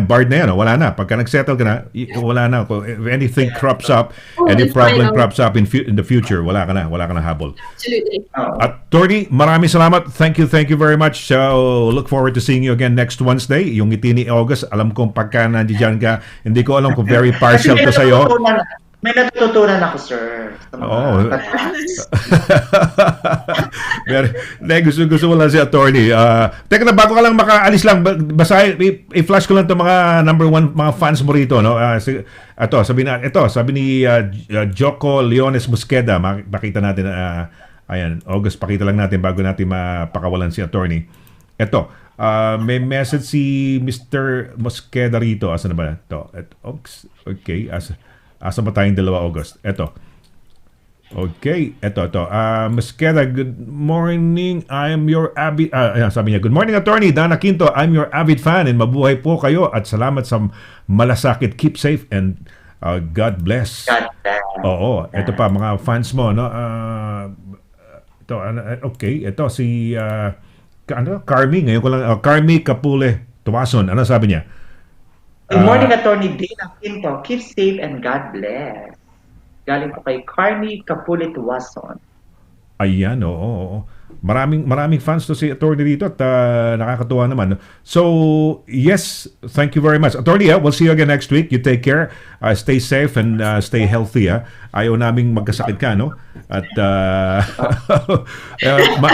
barred na yan, no? Wala na. Pagka nag-settle ka na, wala na. If anything crops up, any problem crops up in the future, wala ka na habol. Absolutely. Attorney, maraming salamat. Thank you very much. So, look forward to seeing you again next Wednesday. Yung ngiti ni August, alam kong pagka nandiyan ka, hindi ko alam kung very partial to sa'yo. May natututunan ako, sir, sa mga Oo. batas. Gusto ko lang si attorney. Teka na, bago ka lang makaalis lang, basahin, i-flash ko lang itong mga number one, mga fans mo rito. No? Sabi ni Joko Leones Musqueda, makita natin, ayan, August, pakita lang natin bago natin mapakawalan si attorney. Ito, may message si Mr. Mosqueda rito. Asa na ba? Ito. Okay. Asa ba tayong dalawa, August? Ito. Okay. Ito. Mosqueda, good morning. I'm your avid... sabi niya, good morning, attorney. Dana Quinto, I'm your avid fan and mabuhay po kayo at salamat sa malasakit. Keep safe and God bless. God bless. Oo. Ito pa, mga fans mo, no? Okay. Ito, si... Carmi, ngayon ko lang, Carmi Capule Tuwason, ano sabi niya? Good morning, Attorney Dana Quinto. Keep safe and God bless. Galing po kay Carmi Capulit Wasson. Ayan, oo. Maraming fans to si attorney dito at nakakatuwa naman. So, yes, thank you very much. Attorney, we'll see you again next week. You take care. Stay safe and stay healthy. Ayaw naming magkasakit ka, no? At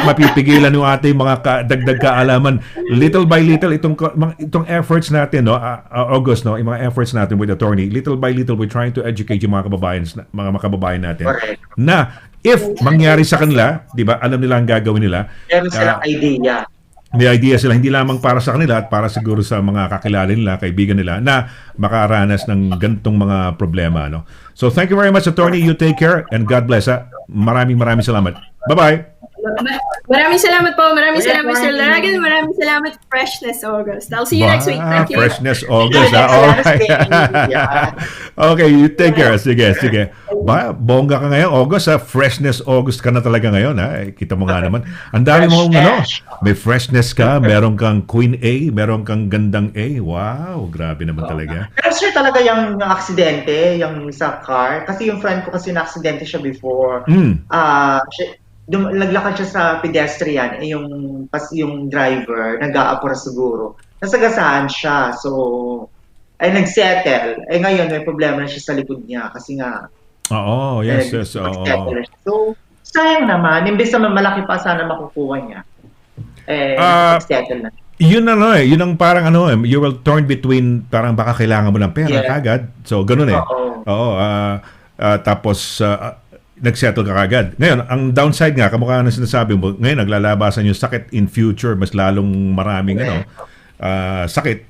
mapipigilan yung ating mga dagdag kaalaman. Little by little, itong efforts natin, no? August, no? Yung mga efforts natin with attorney, little by little, we're trying to educate yung mga kababayan natin. Correct. Na if mangyari sa kanila, 'di ba? Alam nila ang gagawin nila. Meron silang idea. May idea sila hindi lamang para sa kanila at para siguro sa mga kakilala nila, kaibigan nila na makaranas ng gantong mga problema, no. So thank you very much, attorney. You take care and God bless. Maraming salamat. Bye-bye. Maraming salamat po. Maraming salamat, Mr. Laragan. Maraming salamat, Freshness August. I'll see you next week. Thank you. Freshness August. Alright. Okay, you take care. Sige. Bongga ka ngayon, August. Freshness August ka na talaga ngayon. Kita mo nga naman. Ang dami mong may freshness ka, meron kang Queen A, meron kang gandang A. Wow, grabe naman talaga. Pero sir, talaga yung aksidente, yung sa car. Kasi yung friend ko kasi na-aksidente siya before. Naglakad siya sa pedestrian, yung driver, nag-aapura siguro. Nasagasaan siya, so, nag-settle. Ngayon, may problema na siya sa likod niya kasi nga, yes. So, sayang naman, imbes na malaki pa sana makukuha niya. Nag-settle na. Yun ang parang you will torn between, parang baka kailangan mo ng pera kagad. So, ganun tapos, nag-settle ka kagad. Ngayon, ang downside nga, kamukha na sinasabi mo, ngayon naglalabasan yung sakit in future, mas lalong maraming sakit.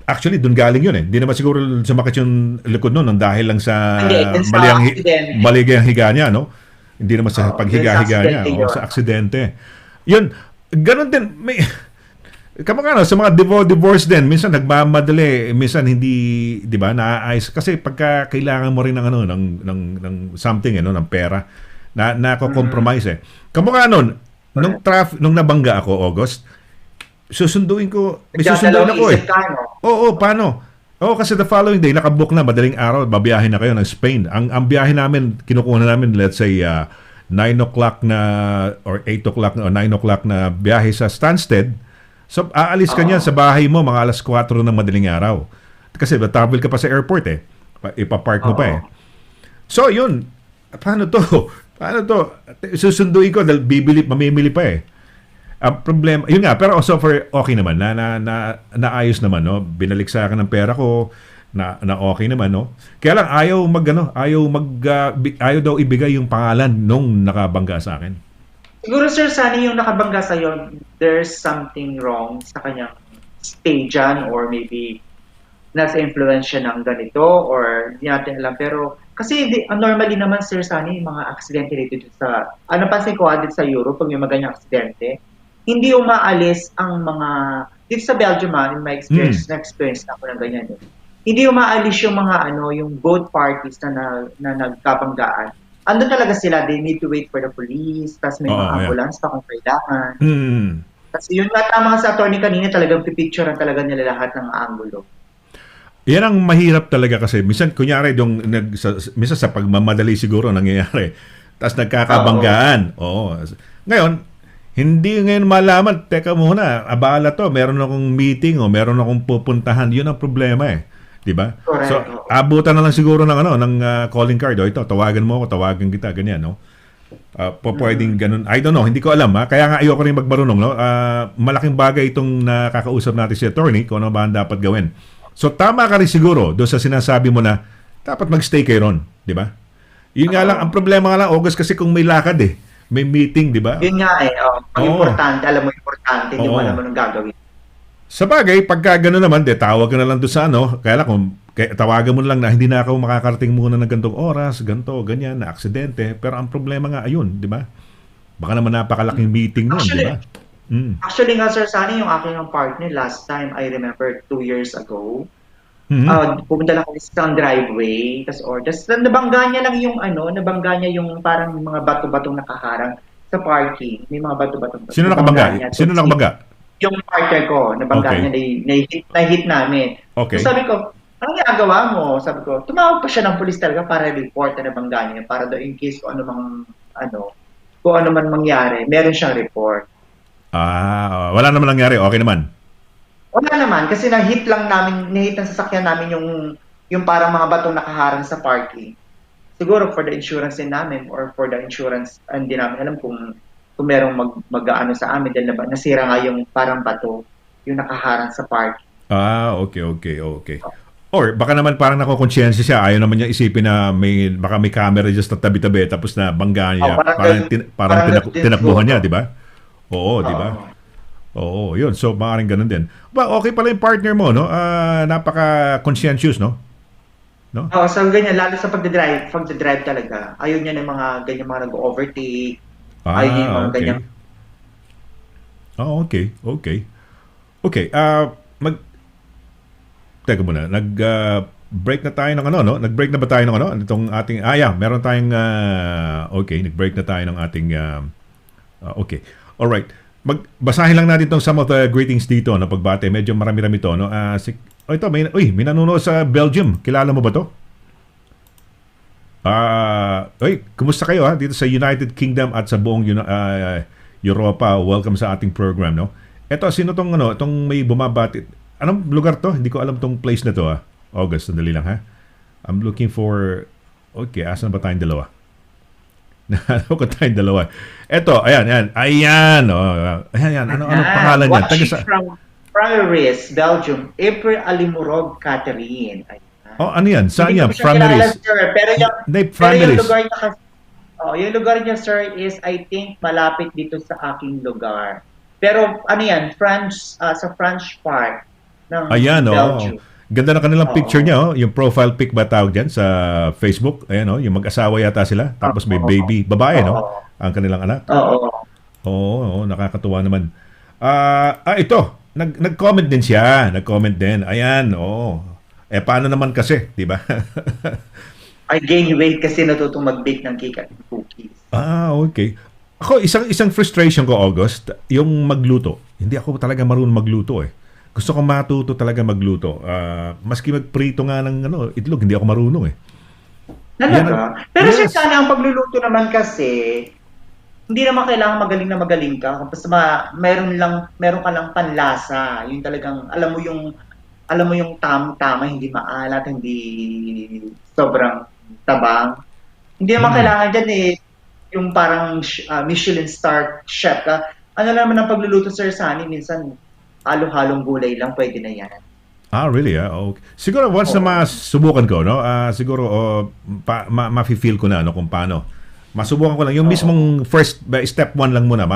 Actually, dun galing yun. Hindi naman siguro sumakit yung likod nun dahil lang sa mali ang higa niya, no? Hindi naman sa paghiga-higa niya, sa aksidente. Yun, ganun din. Kamukha sa mga divorce din, minsan nagmamadali, minsan hindi, 'di ba, naaayos kasi pagka kailangan mo rin ng something, ng pera na nako-compromise. Kamukha nung nabangga ako, August, susunduin ako Oo, paano? Kasi the following day nakabook na, madaling araw, babiyahin na kayo ng Spain. Ang biyahe namin, kinukuha namin, let's say 9 o'clock na or 8 o'clock o 9 o'clock na biyahe sa Stansted. So, aalis ka niyan sa bahay mo mga alas 4 ng madaling araw. Kasi travel ka pa sa airport ipapark mo pa So, yun. Paano to? Susunduin ko dahil mamimili pa Ang problema, yun nga, pero so far okay naman. Naayos naman, no? Binalik sa akin ng pera ko na okay naman, no? Kaya lang ayaw daw ibigay yung pangalan nung nakabangga sa akin. Siguro, Sir Sunny, yung nakabangga sa'yo, there's something wrong sa kanyang stage or maybe nasa influensya ng ganito or hindi natin alam. Pero, kasi normally naman, Sir Sunny, yung mga aksidente dito sa, napansin ko dito sa Europe, pag may mga ganyang aksidente, hindi umaalis ang mga, dito sa Belgium, in my experience, na-experience na ako ng ganyan. Hindi umaalis yung mga, yung both parties na nagkabanggaan. Ando talaga sila, they need to wait for the police, tapos may mga ambulance pa kung kailangan. Kasi yun nga, tama sa attorney kanina, talagang pipicturean talaga nila lahat ng angulo. Yan ang mahirap talaga kasi minsan, kunyari, minsan sa pagmamadali siguro nangyayari, tapos nagkakabanggaan. Ngayon, hindi ngayon malaman, teka muna, abala to, meron akong meeting o meron akong pupuntahan, yun ang problema 'di ba? Correct. So, abutan na lang siguro ng calling card. O ito, tawagan mo ako, tawagan kita, ganyan, no? Pwedeng ganun. I don't know, hindi ko alam, ha. Kaya nga ayoko rin magmarunong, no? Malaking bagay itong nakakausap natin si attorney kung ano ba ang dapat gawin. So, tama ka rin siguro doon sa sinasabi mo na dapat mag-stay kayo ron, 'di ba? Yun nga lang, ang problema nga lang, August, kasi kung may lakad may meeting, di ba? Yun nga ang importante, alam mo importante, hindi mo alam mo nang gagawin. Sa bagay, pagka gano'n naman, tawag ka na lang doon sa kaya lang kung tawagan mo lang na hindi na ako makakarating muna ng gantong oras, ganto, ganyan, na aksidente. Pero ang problema nga, ayun, di ba? Baka naman napakalaking meeting nun, di ba? Actually nga, Sir Sunny, yung aking partner, last time, I remember 2 years ago, pumunta lang kami sa driveway, tapos nabangga niya lang nabangga niya yung parang mga bato-batong nakaharang sa parking. May mga bato-batong. Sino nakabangga? Sino nakabangga? Yung partner ko, nabangga niya, na-hit namin. Okay. So sabi ko, anong ginagawa mo? Sabi ko, tumawag pa siya ng pulis talaga para report na nabangga niya, para daw in case kung ano man mangyari, meron siyang report. Wala naman nangyari, okay naman. Wala naman, kasi nahit ng sasakyan namin yung parang mga batong nakaharang sa parking. Siguro for the insurance din namin or for the insurance, hindi namin alam kung merong mag-aano sa amin dahil nasira nga yung parang bato, yung nakaharang sa parking. Okay. Or baka naman parang nakokonsensya siya, ayaw naman niya isipin na baka may camera just na tabi-tabi tapos na bangga niya, parang tinakbuhan niya, di ba? Oo, di ba? Oo, yun. So, maaaring ganun din. Okay pala yung partner mo, no? Napaka-conscientious, no? Oo, so ganyan, lalo sa pagdadrive talaga. Ayaw niya ng mga ganyan, mga nag-overtake. Ayaw niya yung mga ganyan. Okay. Teka muna, nag-break na tayo ng no? Nag-break na ba tayo ng itong ating, meron tayong, nag-break na tayo ng ating, okay. Alright. Basahin lang natin some of the greetings dito na pagbate. Medyo marami-rami to, no? Ito, may nanonood sa Belgium. Kilala mo ba to? Kumusta kayo dito sa United Kingdom at sa buong Europa? Welcome sa ating program, no? Ito, sino tong itong may bumabati? Anong lugar to? Hindi ko alam tong place na to, August, sandali lang, ha? I'm looking for... Okay, asan ba tayong dalawa? Ano ko tayong dalawa? Eto, ayan. Ayan. Ano pangalan niya? From Frameries, Belgium. April Alimurog Catherine. Ano yan? Saan yan? Frameries. Pero yung lugar niya kasi, yung lugar niya, sir, is I think malapit dito sa aking lugar. Pero ano yan? Sa French part ng Belgium. Ganda na kanilang picture niya, yung profile pic ba tawag dyan sa Facebook? Ayan, yung mag-asawa yata sila. Tapos may baby, babae, no? Ang kanilang anak. Oo, nakakatuwa naman. Ito, nag-comment din siya. Nag-comment din. Ayan, paano naman kasi, di ba? I gain weight kasi natutong mag-bake ng cake at cookies. Okay. Ako, isang frustration ko, August, yung magluto. Hindi ako talaga marunong magluto, Gusto ko matuto talaga magluto. Maski magprito nga ng itlog, hindi ako marunong Talaga? Pero yes. Sana ang pagluluto naman kasi, hindi naman kailangan magaling ka. Basta meron ka lang panlasa. Yung talagang, alam mo yung tama, hindi maalat, hindi sobrang tabang. Hindi naman kailangan dyan yung parang Michelin star chef ka. Ano naman ang pagluluto, Sir Sunny, minsan, halo-halong gulay lang, pwede na yan. Really? Okay. Siguro once na masubukan ko, no? Siguro ma-feel ko na kung paano. Masubukan ko lang yung mismong first step 1 lang muna,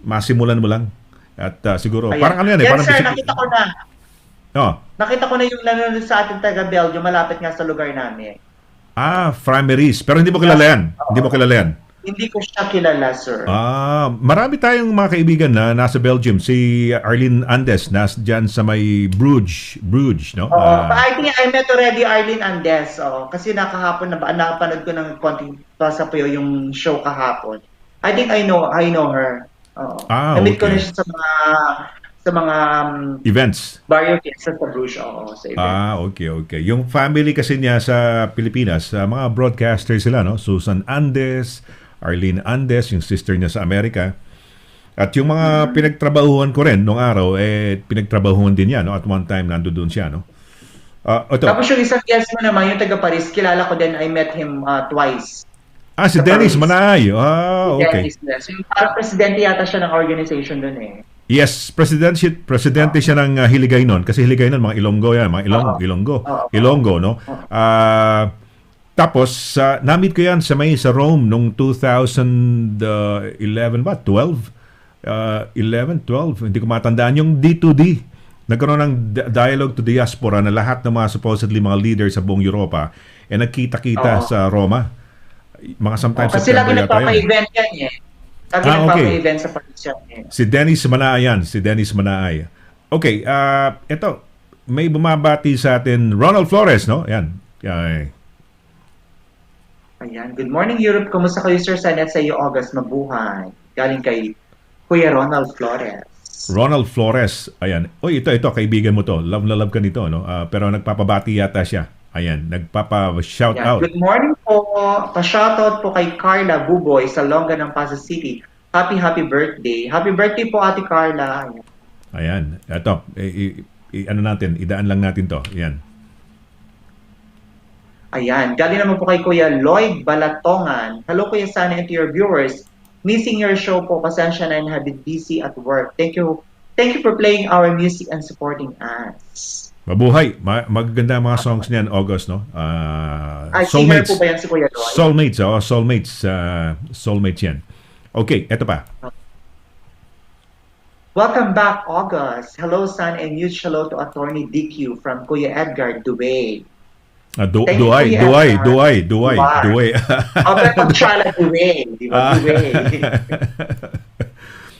masimulan mo lang. At siguro parang ano yan Yes, parang sir, nakita ko na. Nakita ko na yung nanonood sa ating taga Belgium, malapit nga sa lugar namin. Frameries. Pero hindi mo kilala yan. Hindi mo kilala yan. Hindi ko siya kilala, sir. Marami tayong mga kaibigan na nasa Belgium. Si Arlene Andes, dyan sa may Bruges, no? I think I met already Arlene Andes. Kasi nakahapon napanood ko ng konting pasapayo yung show kahapon. I think I know her. Na-meet ko na siya sa mga events. Barrio Fiesta sa Bruges. Sa events. Okay. Yung family kasi niya sa Pilipinas, mga broadcaster sila, no? Susan Andes, Arlene Andes, yung sister niya sa Amerika. At yung mga pinagtrabahuhan ko rin nung araw, pinagtrabahuhan din niya, no? At one time, nandoon siya, no? Ito. Tapos yung isang guest mo naman, yung taga Paris, kilala ko din, I met him twice. Si Sa Dennis Paris. Manay. Si Okay. Dennis, yes. Yung parang presidente yata siya ng organization dun eh. Yes, presidente siya ng Hiligay nun. Kasi Hiligay nun, mga Ilonggo yan. Mga Ilonggo, no? Tapos, na-meet ko yan sa Rome nung 2011 ba? 12? 11, 12. Hindi ko matandaan. Yung D2D. Nagkaroon ng dialogue to diaspora na lahat ng mga supposedly mga leaders sa buong Europa nagkita-kita sa Roma. Mga sometimes Kasi lagi September yata yun. nagpapa-event yan eh. Lagi nagpapa-event sa Paris yan eh. Si Dennis Manaay. Okay, ito, may bumabati sa atin, Ronald Flores, no? Yan. Ayan. Good morning, Europe. Kumusta kayo, Sir Sanet? Sa iyo, August. Mabuhay. Galing kay Kuya Ronald Flores. Ronald Flores, ayan. Uy, ito, kaibigan mo to. Love na love ka nito, no? Pero nagpapabati yata siya. Ayan, nagpapa-shout out. Good morning po. Pa-shoutout po kay Carla Buboy sa Longga ng Pasig City. Happy birthday. Happy birthday po, Ate Carla. Ayan. Ito, ano natin, idaan lang natin to. Ayan. Ayan. Galing naman po kay Kuya Lloyd Balatongan. Hello, Kuya Sana, and to your viewers. Missing your show po. Pasensya na and have been busy at work. Thank you for playing our music and supporting us. Mabuhay. Magaganda ang mga songs niyan, August, no? Singer po ba yan si Kuya Lloyd? Soulmates yan. Okay, eto pa. Welcome back, August. Hello, San, and huge hello to Attorney DQ from Kuya Edgar Duway. Duay. Okay, pag-shala Duway. Di ba? Duway.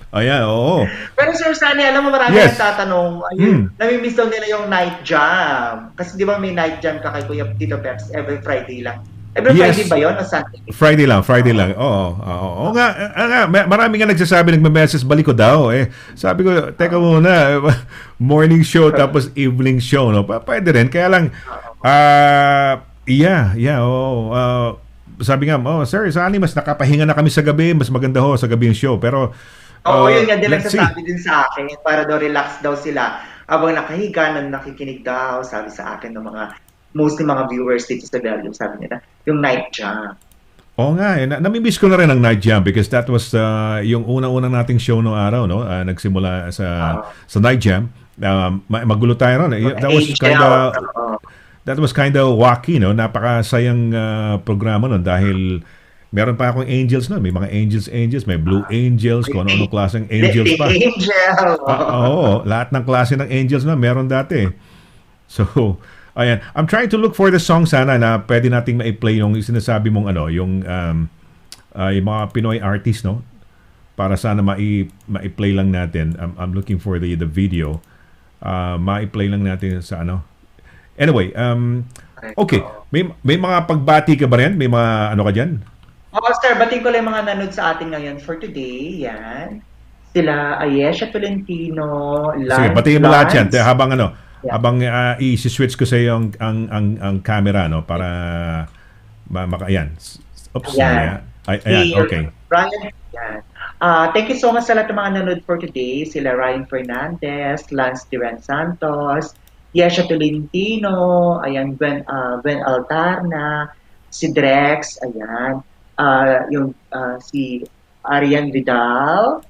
Ayan, oo. Pero Sir Sunny, alam mo marami nagtatanong, nami-miss daw nila yung night jam. Kasi di ba may night jam ka kay Kuya Tito Peps every Friday lang? Friday ba yun o Sunday? Friday lang. Oo nga. Marami nga nagsasabi, nagme-message, balik ko daw. Sabi ko, teka muna, morning show tapos evening show. No? Pwede rin. Kaya lang, sabi nga, sir, saan mas nakapahinga na kami sa gabi, mas maganda sa gabi yung show. Pero, yun nga din nagsasabi din sa akin, para daw relax daw sila. Habang nakahiga, nakikinig daw, sabi sa akin ng mostly mga viewers dito sa Belgium, sabi nila, yung night jam. Oo nga, namimiss ko na rin ang night jam because that was yung unang-unang nating show noong araw, no? Nagsimula sa night jam. Magulo tayo ron. That was kind of wacky, no? Napakasayang programa nun dahil meron pa akong angels nun. May mga angels, may blue angels, kung ano-ano klaseng angels pa. Angel! Lahat ng klase ng angels na meron dati. So, ayan. I'm trying to look for the song sana na pwede nating ma-play yung sinasabi mong yung mga Pinoy artist, no? Para sana ma-play lang natin. I'm looking for the video. Ma-play lang natin sa Anyway, okay. May mga pagbati ka ba rin? May mga ka dyan? Sir, batiin ko lang mga nanood sa atin ngayon for today. Yan. Sila Ayesha Tolentino, Sige, batiin mo lahat yan. Habang habang i-switch ko sa iyo ang camera, no, para ayan. Oops. Ayan, okay. Ryan, yan. Thank you so much sa lahat ng mga nanood for today. Sila Ryan Fernandez, Lance Tiran Santos, Yesha Tolentino, ayan, Gwen Altarna, si Drex, ayan, si Arian Vidal,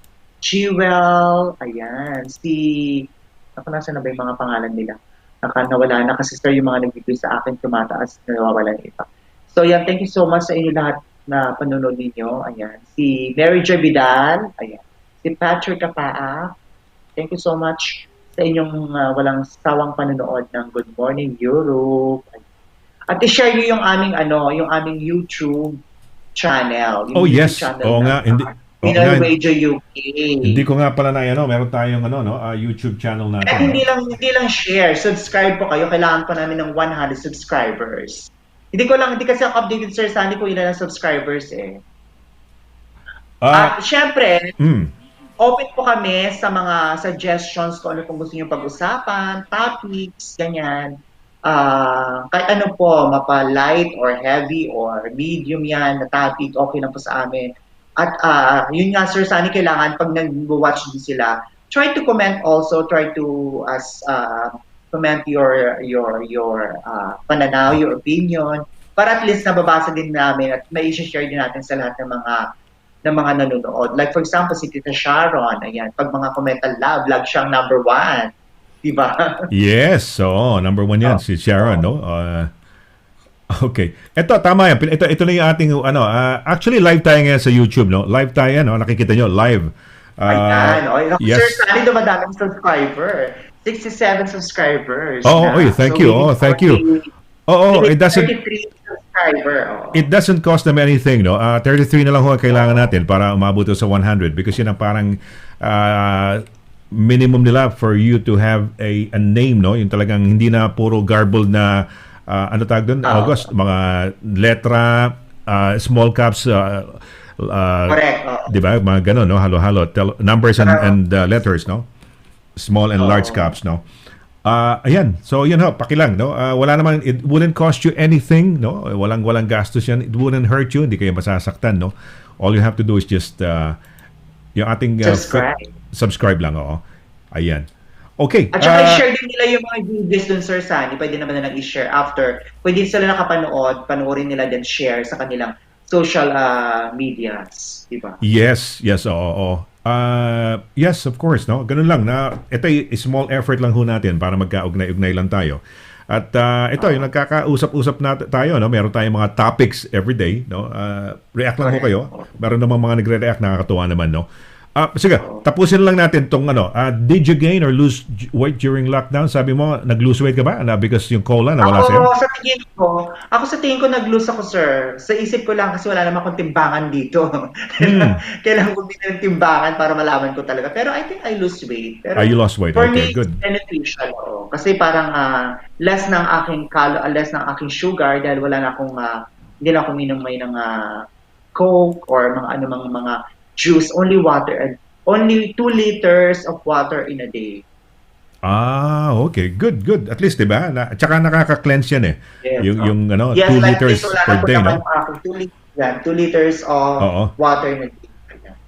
Jewel, ayan, nasa na ba yung mga pangalan nila? Nawala na kasi sir yung mga nagbibigay sa akin tumataas, nawawala na iba. So yan, thank you so much sa inyo lahat na panonood ninyo. Ayan, si Mary Jo Vidal, ayan, si Patrick Kapaa, thank you so much sa inyong walang sawang panonood ng Good Morning Europe. At i-share niyo yung aming YouTube channel. Yung YouTube yes. channel nga, Pinoy Radio UK. Hindi ko nga pala meron tayong YouTube channel natin. At hindi lang share, subscribe po kayo. Kailangan po namin ng 100 subscribers. Hindi kasi ako updated Sir Sandy kung ilan ang subscribers At syempre, open po kami sa mga suggestions kung ano pong gusto niyo pag-usapan, topics, ganyan. Kahit ano po, mapa-light or heavy or medium yan na topic, okay lang po sa amin. At yun nga, Sir Sunny, kailangan pag nag-watch din sila, try to comment also, try to comment your pananaw, your opinion, para at least nababasa din namin at may share din natin sa lahat ng mga nanonood. Like for example, si Tita Sharon, ayan, pag mga commental love siyang number 1. Diba? Yes, so number 1 yan, si Sharon, no? Okay. Ito, tama yan. Ito na yung ating, actually live tayo ngayon sa YouTube, no? Live tayo yan, no? Nakikita nyo, live. Ayan, yes. Sir Sally, dumadaming subscriber. 67 subscribers. Thank you. Thank you. It doesn't 33 subscriber. It doesn't cost them anything, no? 33 na lang ho ang kailangan natin para umabot sa 100 because yun ang parang minimum nila for you to have a name, no? Yung talagang hindi na puro garbled na ano tawag doon? August, mga letra, small caps, correct. Di ba? Mga ganun, no? Halo-halo. Numbers and letters, no? Small and large caps, no? Ayan. So, yun ho. Pakilang, no? Wala naman, it wouldn't cost you anything, no? Walang gastos yan. It wouldn't hurt you. Hindi kayo masasaktan, no? All you have to do is just yung ating subscribe lang, oo. Ayan. Okay. At saka i-share din nila yung mga videos dun, Sir Sunny. Pwede naman na i-share after. Pwede sila nakapanood, panoorin nila din share sa kanilang social medias. Diba? Yes, oo. Yes, of course, no? Ganun lang na ito ay small effort lang ho natin para magkaugnay-ugnay lang tayo. At ito yung nagkakausap-usap na tayo, no? Meron tayong mga topics every day, no? React lang ho kayo. Meron namang mga nagre-react, nakakatuwa naman, no? Sige, tapusin lang natin tong did you gain or lose weight during lockdown? Sabi mo, nag-lose weight ka ba? Because yung cola nawala sa'yo? Ako sa tingin ko nag-lose ako, sir. Sa isip ko lang kasi wala naman akong timbangan dito. Kailangan ko din ng timbangan para malaman ko talaga. Pero I think I lose weight. Pero you lost weight? For okay, me, good. it's beneficial. Kasi parang less ng aking sugar dahil wala na akong hindi na ako minom ng Coke or mga anumang mga juice, only water, and only 2 liters of water in a day. Okay. Good. At least, diba? Tsaka nakaka-cleanse yan eh. Yes, yung 2 like liters per day, no? 2 liters of water in a day.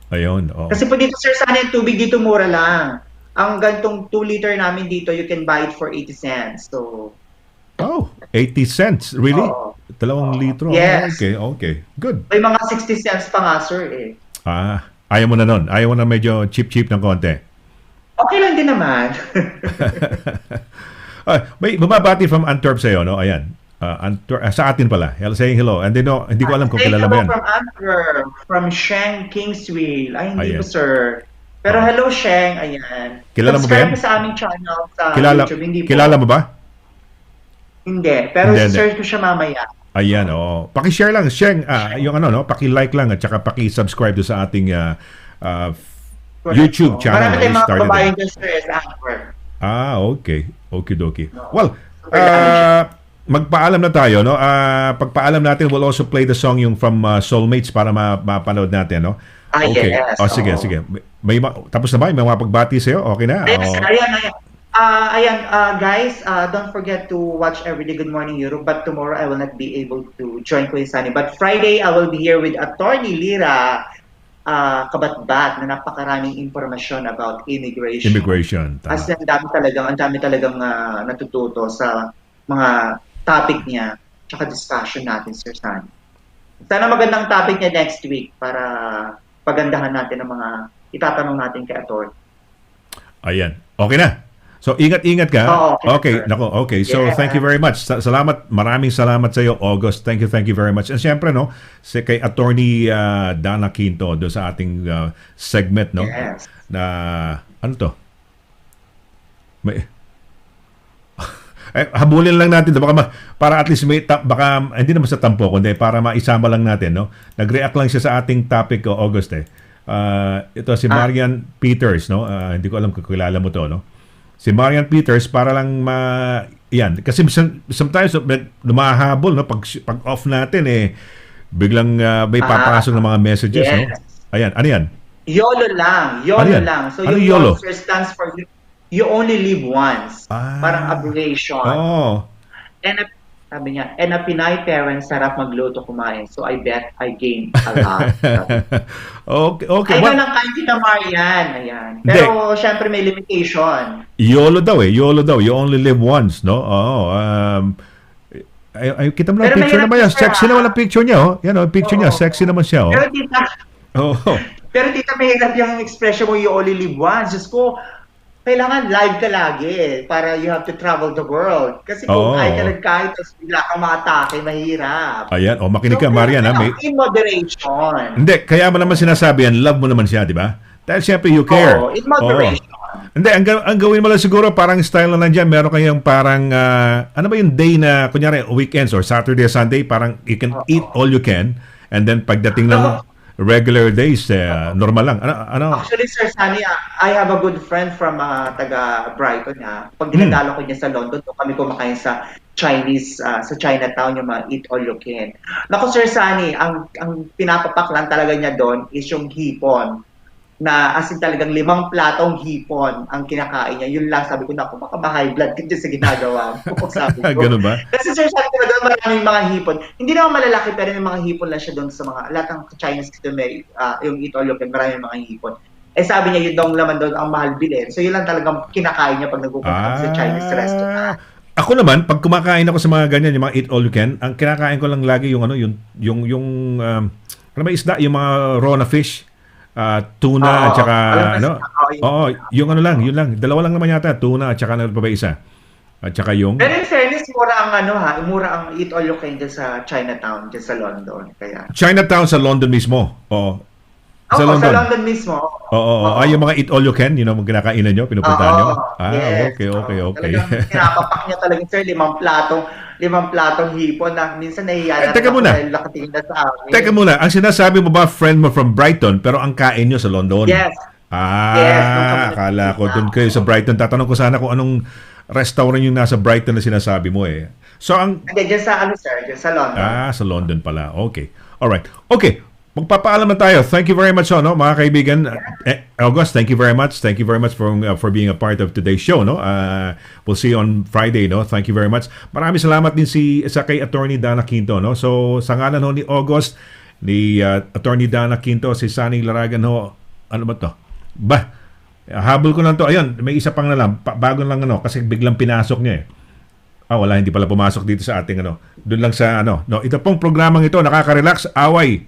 Ayun, Kasi po dito, Sir, sana yung tubig dito mura lang. Ang gantong 2 liter namin dito, you can buy it for 80 cents. So, 80 cents? Really? 2 litro? Yes. Okay. Good. May mga 60 cents pa nga, sir, eh. Ayaw mo na nun. Ayaw mo na medyo cheap ng konti. Okay lang din naman. May bumabati from Antwerp sa'yo, no? Ayan. Sa atin pala. Saying hello. And hindi ko alam kung kilala mo yan. From Antwerp, from Sheng Kingswell. Ay, hindi ko, sir. Pero hello, Sheng. Ayan. Kilala mo ba yan? Subscribe sa aming channel sa YouTube. Hindi po. Kilala mo ba? Hindi. Pero search ko siya mamaya. Ayan, Paki-share lang, Sheng, yung paki-like lang at saka paki-subscribe do sa ating YouTube channel. Marami tayong mga kababayan dyan, sir, sa Antwerp. Okay. Okie-dokie. Well, magpaalam na tayo, no? Pagpaalam natin, we'll also play the song yung from Soulmates para mapanood natin, no? Okay. Yes. Sige. Tapos na ba? May mga pagbati sa'yo? Okay na? Yes, ayan. Guys, don't forget to watch Everyday Good Morning Europe, but tomorrow I will not be able to join Kuya Sunny. But Friday, I will be here with Attorney Lira Kabatbat na napakaraming impormasyon about immigration. As ang dami talagang natututo sa mga topic niya tsaka discussion natin, Sir Sunny. Sana magandang topic niya next week para pagandahan natin ang mga itatanong natin kay Attorney. Ayan. Okay na. So, ingat-ingat ka. Okay. Nako, okay. So, thank you very much. Maraming salamat sa iyo, August. Thank you very much. And siyempre, no, kay Attorney Dana Quinto do sa ating segment, no? Yes. Na, ano to? Habulin lang natin para at least baka hindi naman sa tampo kundi para maisama lang natin, no? Nag-react lang siya sa ating topic ko, August eh. Ito si Marian Peters, no? Hindi ko alam kung kilala mo to, no? Si Marian Peters para lang yan kasi sometimes lumahabol, no? Pag off natin biglang may papasok ng mga messages, no? Ayan, ano yan? YOLO lang. So ano yung YOLO? stands for you only live once. Parang abbreviation. And Sabi niya, and a Pinay parent, sarap magluto kumain. So I bet I gained a lot. Okay. Ay, Well, ganun kain kita, Marian. Ayan. Hindi. Pero, syempre, may limitation. YOLO daw eh. YOLO daw. You only live once, no? Oo. Kita mo lang Pero picture mahirap naman yan. siya, Sexy naman ang picture niya, oh. Yan, oh, picture niya. Oo. Sexy naman siya, oh. Pero tita, mahirap yung expression mo, you only live once. Diyos ko, kailangan live ka lagi para you have to travel the world. Kasi kung Oo. kahit ka nagkahit, tapos bigla kang maatake, mahirap. Ayan, oh, makinig ka, Marian, ha? May... In moderation. Hindi, kaya mo naman sinasabi yan, love mo naman siya, di ba? Dahil siyempre you care. Oo, in moderation. Hindi, ang gawin mo lang siguro, parang style na lang dyan, meron kayong parang, ano ba yung day na, kunyari, weekends or Saturday or Sunday, parang you can eat all you can, and then pagdating ng regular days, normal lang. Ano? Actually, Sir Sunny, I have a good friend from taga Brighton. Pag dinadalo ko niya sa London, doon kami kumakain sa Chinese, sa Chinatown, yung mga eat all you can. Naku, Sir Sunny, ang pinapapaklan talaga niya doon is yung hipon. Na as in talagang 5 platong hipon ang kinakain niya. Yun lang, sabi ko, naku, baka high blood ka dyan sa ginagawa mo. Sabi ko. Ganun ba? Kasi Sir Sunny, diba doon maraming mga hipon. Hindi naman malalaki, pero may mga hipon lang siya doon sa mga, lahat ng Chinese dito may, yung eat all you can, maraming mga hipon. Eh sabi niya, yun daw laman doon ang mahal bilhin. So yun lang talagang kinakain niya pag nagpupunta sa Chinese restaurant. Ako naman, pag kumakain ako sa mga ganyan, yung mga eat all you can, ang kinakain ko lang lagi yung ano, ano ba isda, yung mga raw na fish, tuna at saka ano. Oo, yung ano lang, yun lang. Dalawa lang naman yata, tuna at saka ano pa ba isa? At saka yung... Pero in fairness, mura ang eat all you can dyan sa Chinatown, dyan sa London. Kaya... Chinatown sa London mismo. Oo. Sa London mismo. Oo. Yung mga eat all you can, yun ang kinakainan nyo, pinupuntahan nyo. Yes. Okay. Talagang pinapapak niya talaga, sir, 5 platong hipon na minsan nahihiya na teka muna. dahil nakatingin na sa amin. Teka muna, ang sinasabi mo ba friend mo from Brighton pero ang kain nyo sa London? Yes. Yes, Akala ko doon kayo sa Brighton. Tatanong ko sana kung anong restaurant yung nasa Brighton na sinasabi mo eh. So ang... Hindi, dyan sa sir, dyan sa London. Sa London pala. Okay. Alright. Okay. Magpapaalam na tayo. Thank you very much, no, mga kaibigan. August, thank you very much. Thank you very much for being a part of today's show, no. We'll see you on Friday, no. Thank you very much. Maraming salamat din sa kay Attorney Dana Quinto, no. So sa ngalan ho ni August, ni Attorney Dana Quinto, si Sunny Laragan ho. Ano ba to? Habol ko lang to. Ayun, may isa pang na lang. Bago lang kasi biglang pinasok niya eh. Wala, hindi pala pumasok dito sa ating Doon lang sa no. Ito pong programang ito, nakaka-relax, away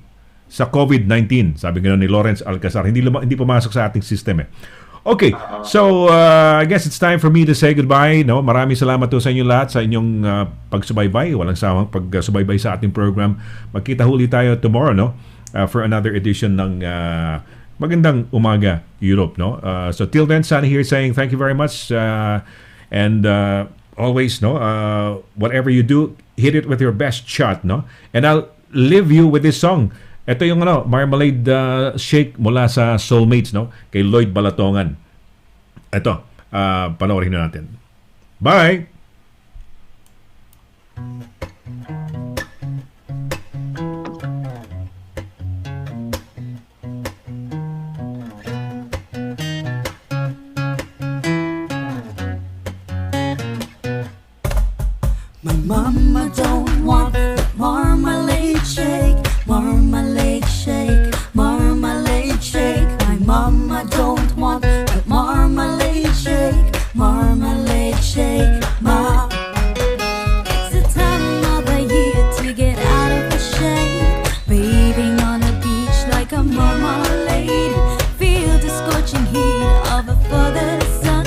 sa COVID-19. Sabi nga ni Lawrence Alcazar, hindi pumasok sa ating system eh. Okay, so I guess it's time for me to say goodbye. No, maraming salamat po sa inyo lahat sa inyong pagsubaybay, walang sawang pagsubaybay sa ating program. Magkita huli tayo tomorrow, no, for another edition ng Magandang Umaga Europe, no. So till then, Sunny here saying thank you very much, and always, no, whatever you do, hit it with your best shot, no. And I'll leave you with this song. Ito yung Marmalade Shake mula sa Soulmates, no, kay Lloyd Balatongan. Ito, panoorin na natin. Bye! My mama don't want the marmalade shake, marmalade shake, marmalade shake. My mama don't want the marmalade shake, marmalade shake. Ma, it's the time of the year to get out of the shade, bathing on a beach like a marmalade. Feel the scorching heat of a father's sun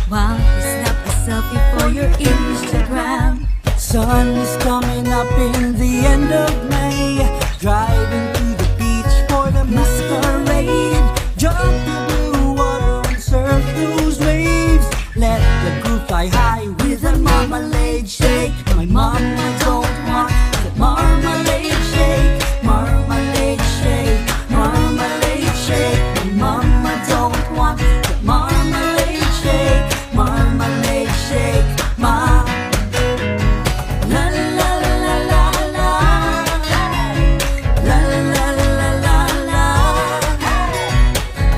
while you snap a selfie for your Instagram. Sun is coming up in the end of May, driving to the beach for the masquerade. Jump the blue water and surf those waves. Let the groove fly high with a marmalade shake. My mama don't want the marmalade shake, marmalade shake, marmalade shake. My mama don't want the marmalade shake, marmalade shake. Ma, la la la la la la, la la la la la la,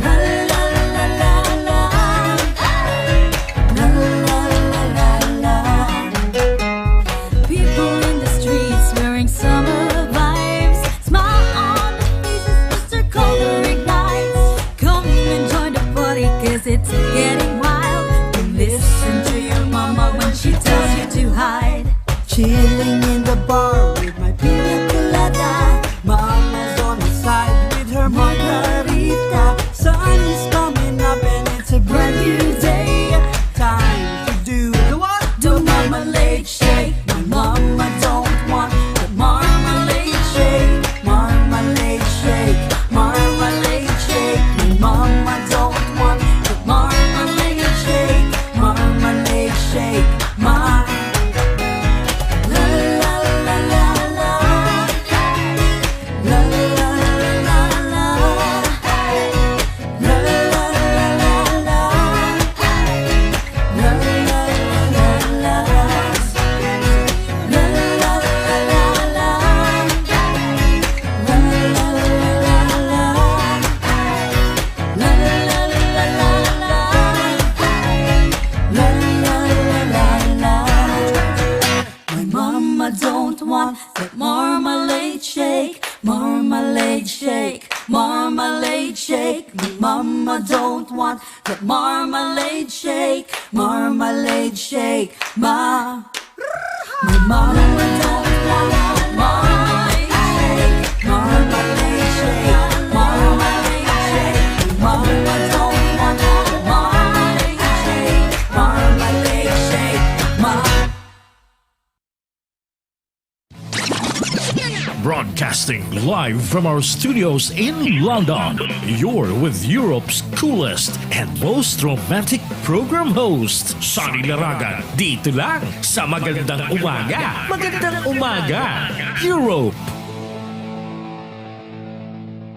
la la la la la. getting wild. You listen to your mama when she tells you to hide. Chilling in the bar with my pina colada. Mama's on the side with her margarita. Sun is coming up and it's a brand new day. Time to do the what? The marmalade shake. My mama don't want the marmalade shake. Marmalade shake. Marmalade shake. My mama don't want the marmalade shake. Marmalade shake. Ma. La la la la la. La la la la la. La la la la la. La la la la la. La la la la la. La la la la la. La la la la la. La la la la la. My mama don't want that marmalade shake. Marmalade shake. Marmalade shake. My mama don't want that marmalade shake. Marmalade shake. My mama don't want that marmalade shake. Marmalade shake. Marmalade shake. My mama don't want that marmalade shake. Marmalade shake. Broadcasting live from our studios in London, you're with Europe's coolest and most romantic program host, Sonny Laraga. Dito lang sa Magandang Umaga. Magandang Umaga, Europe!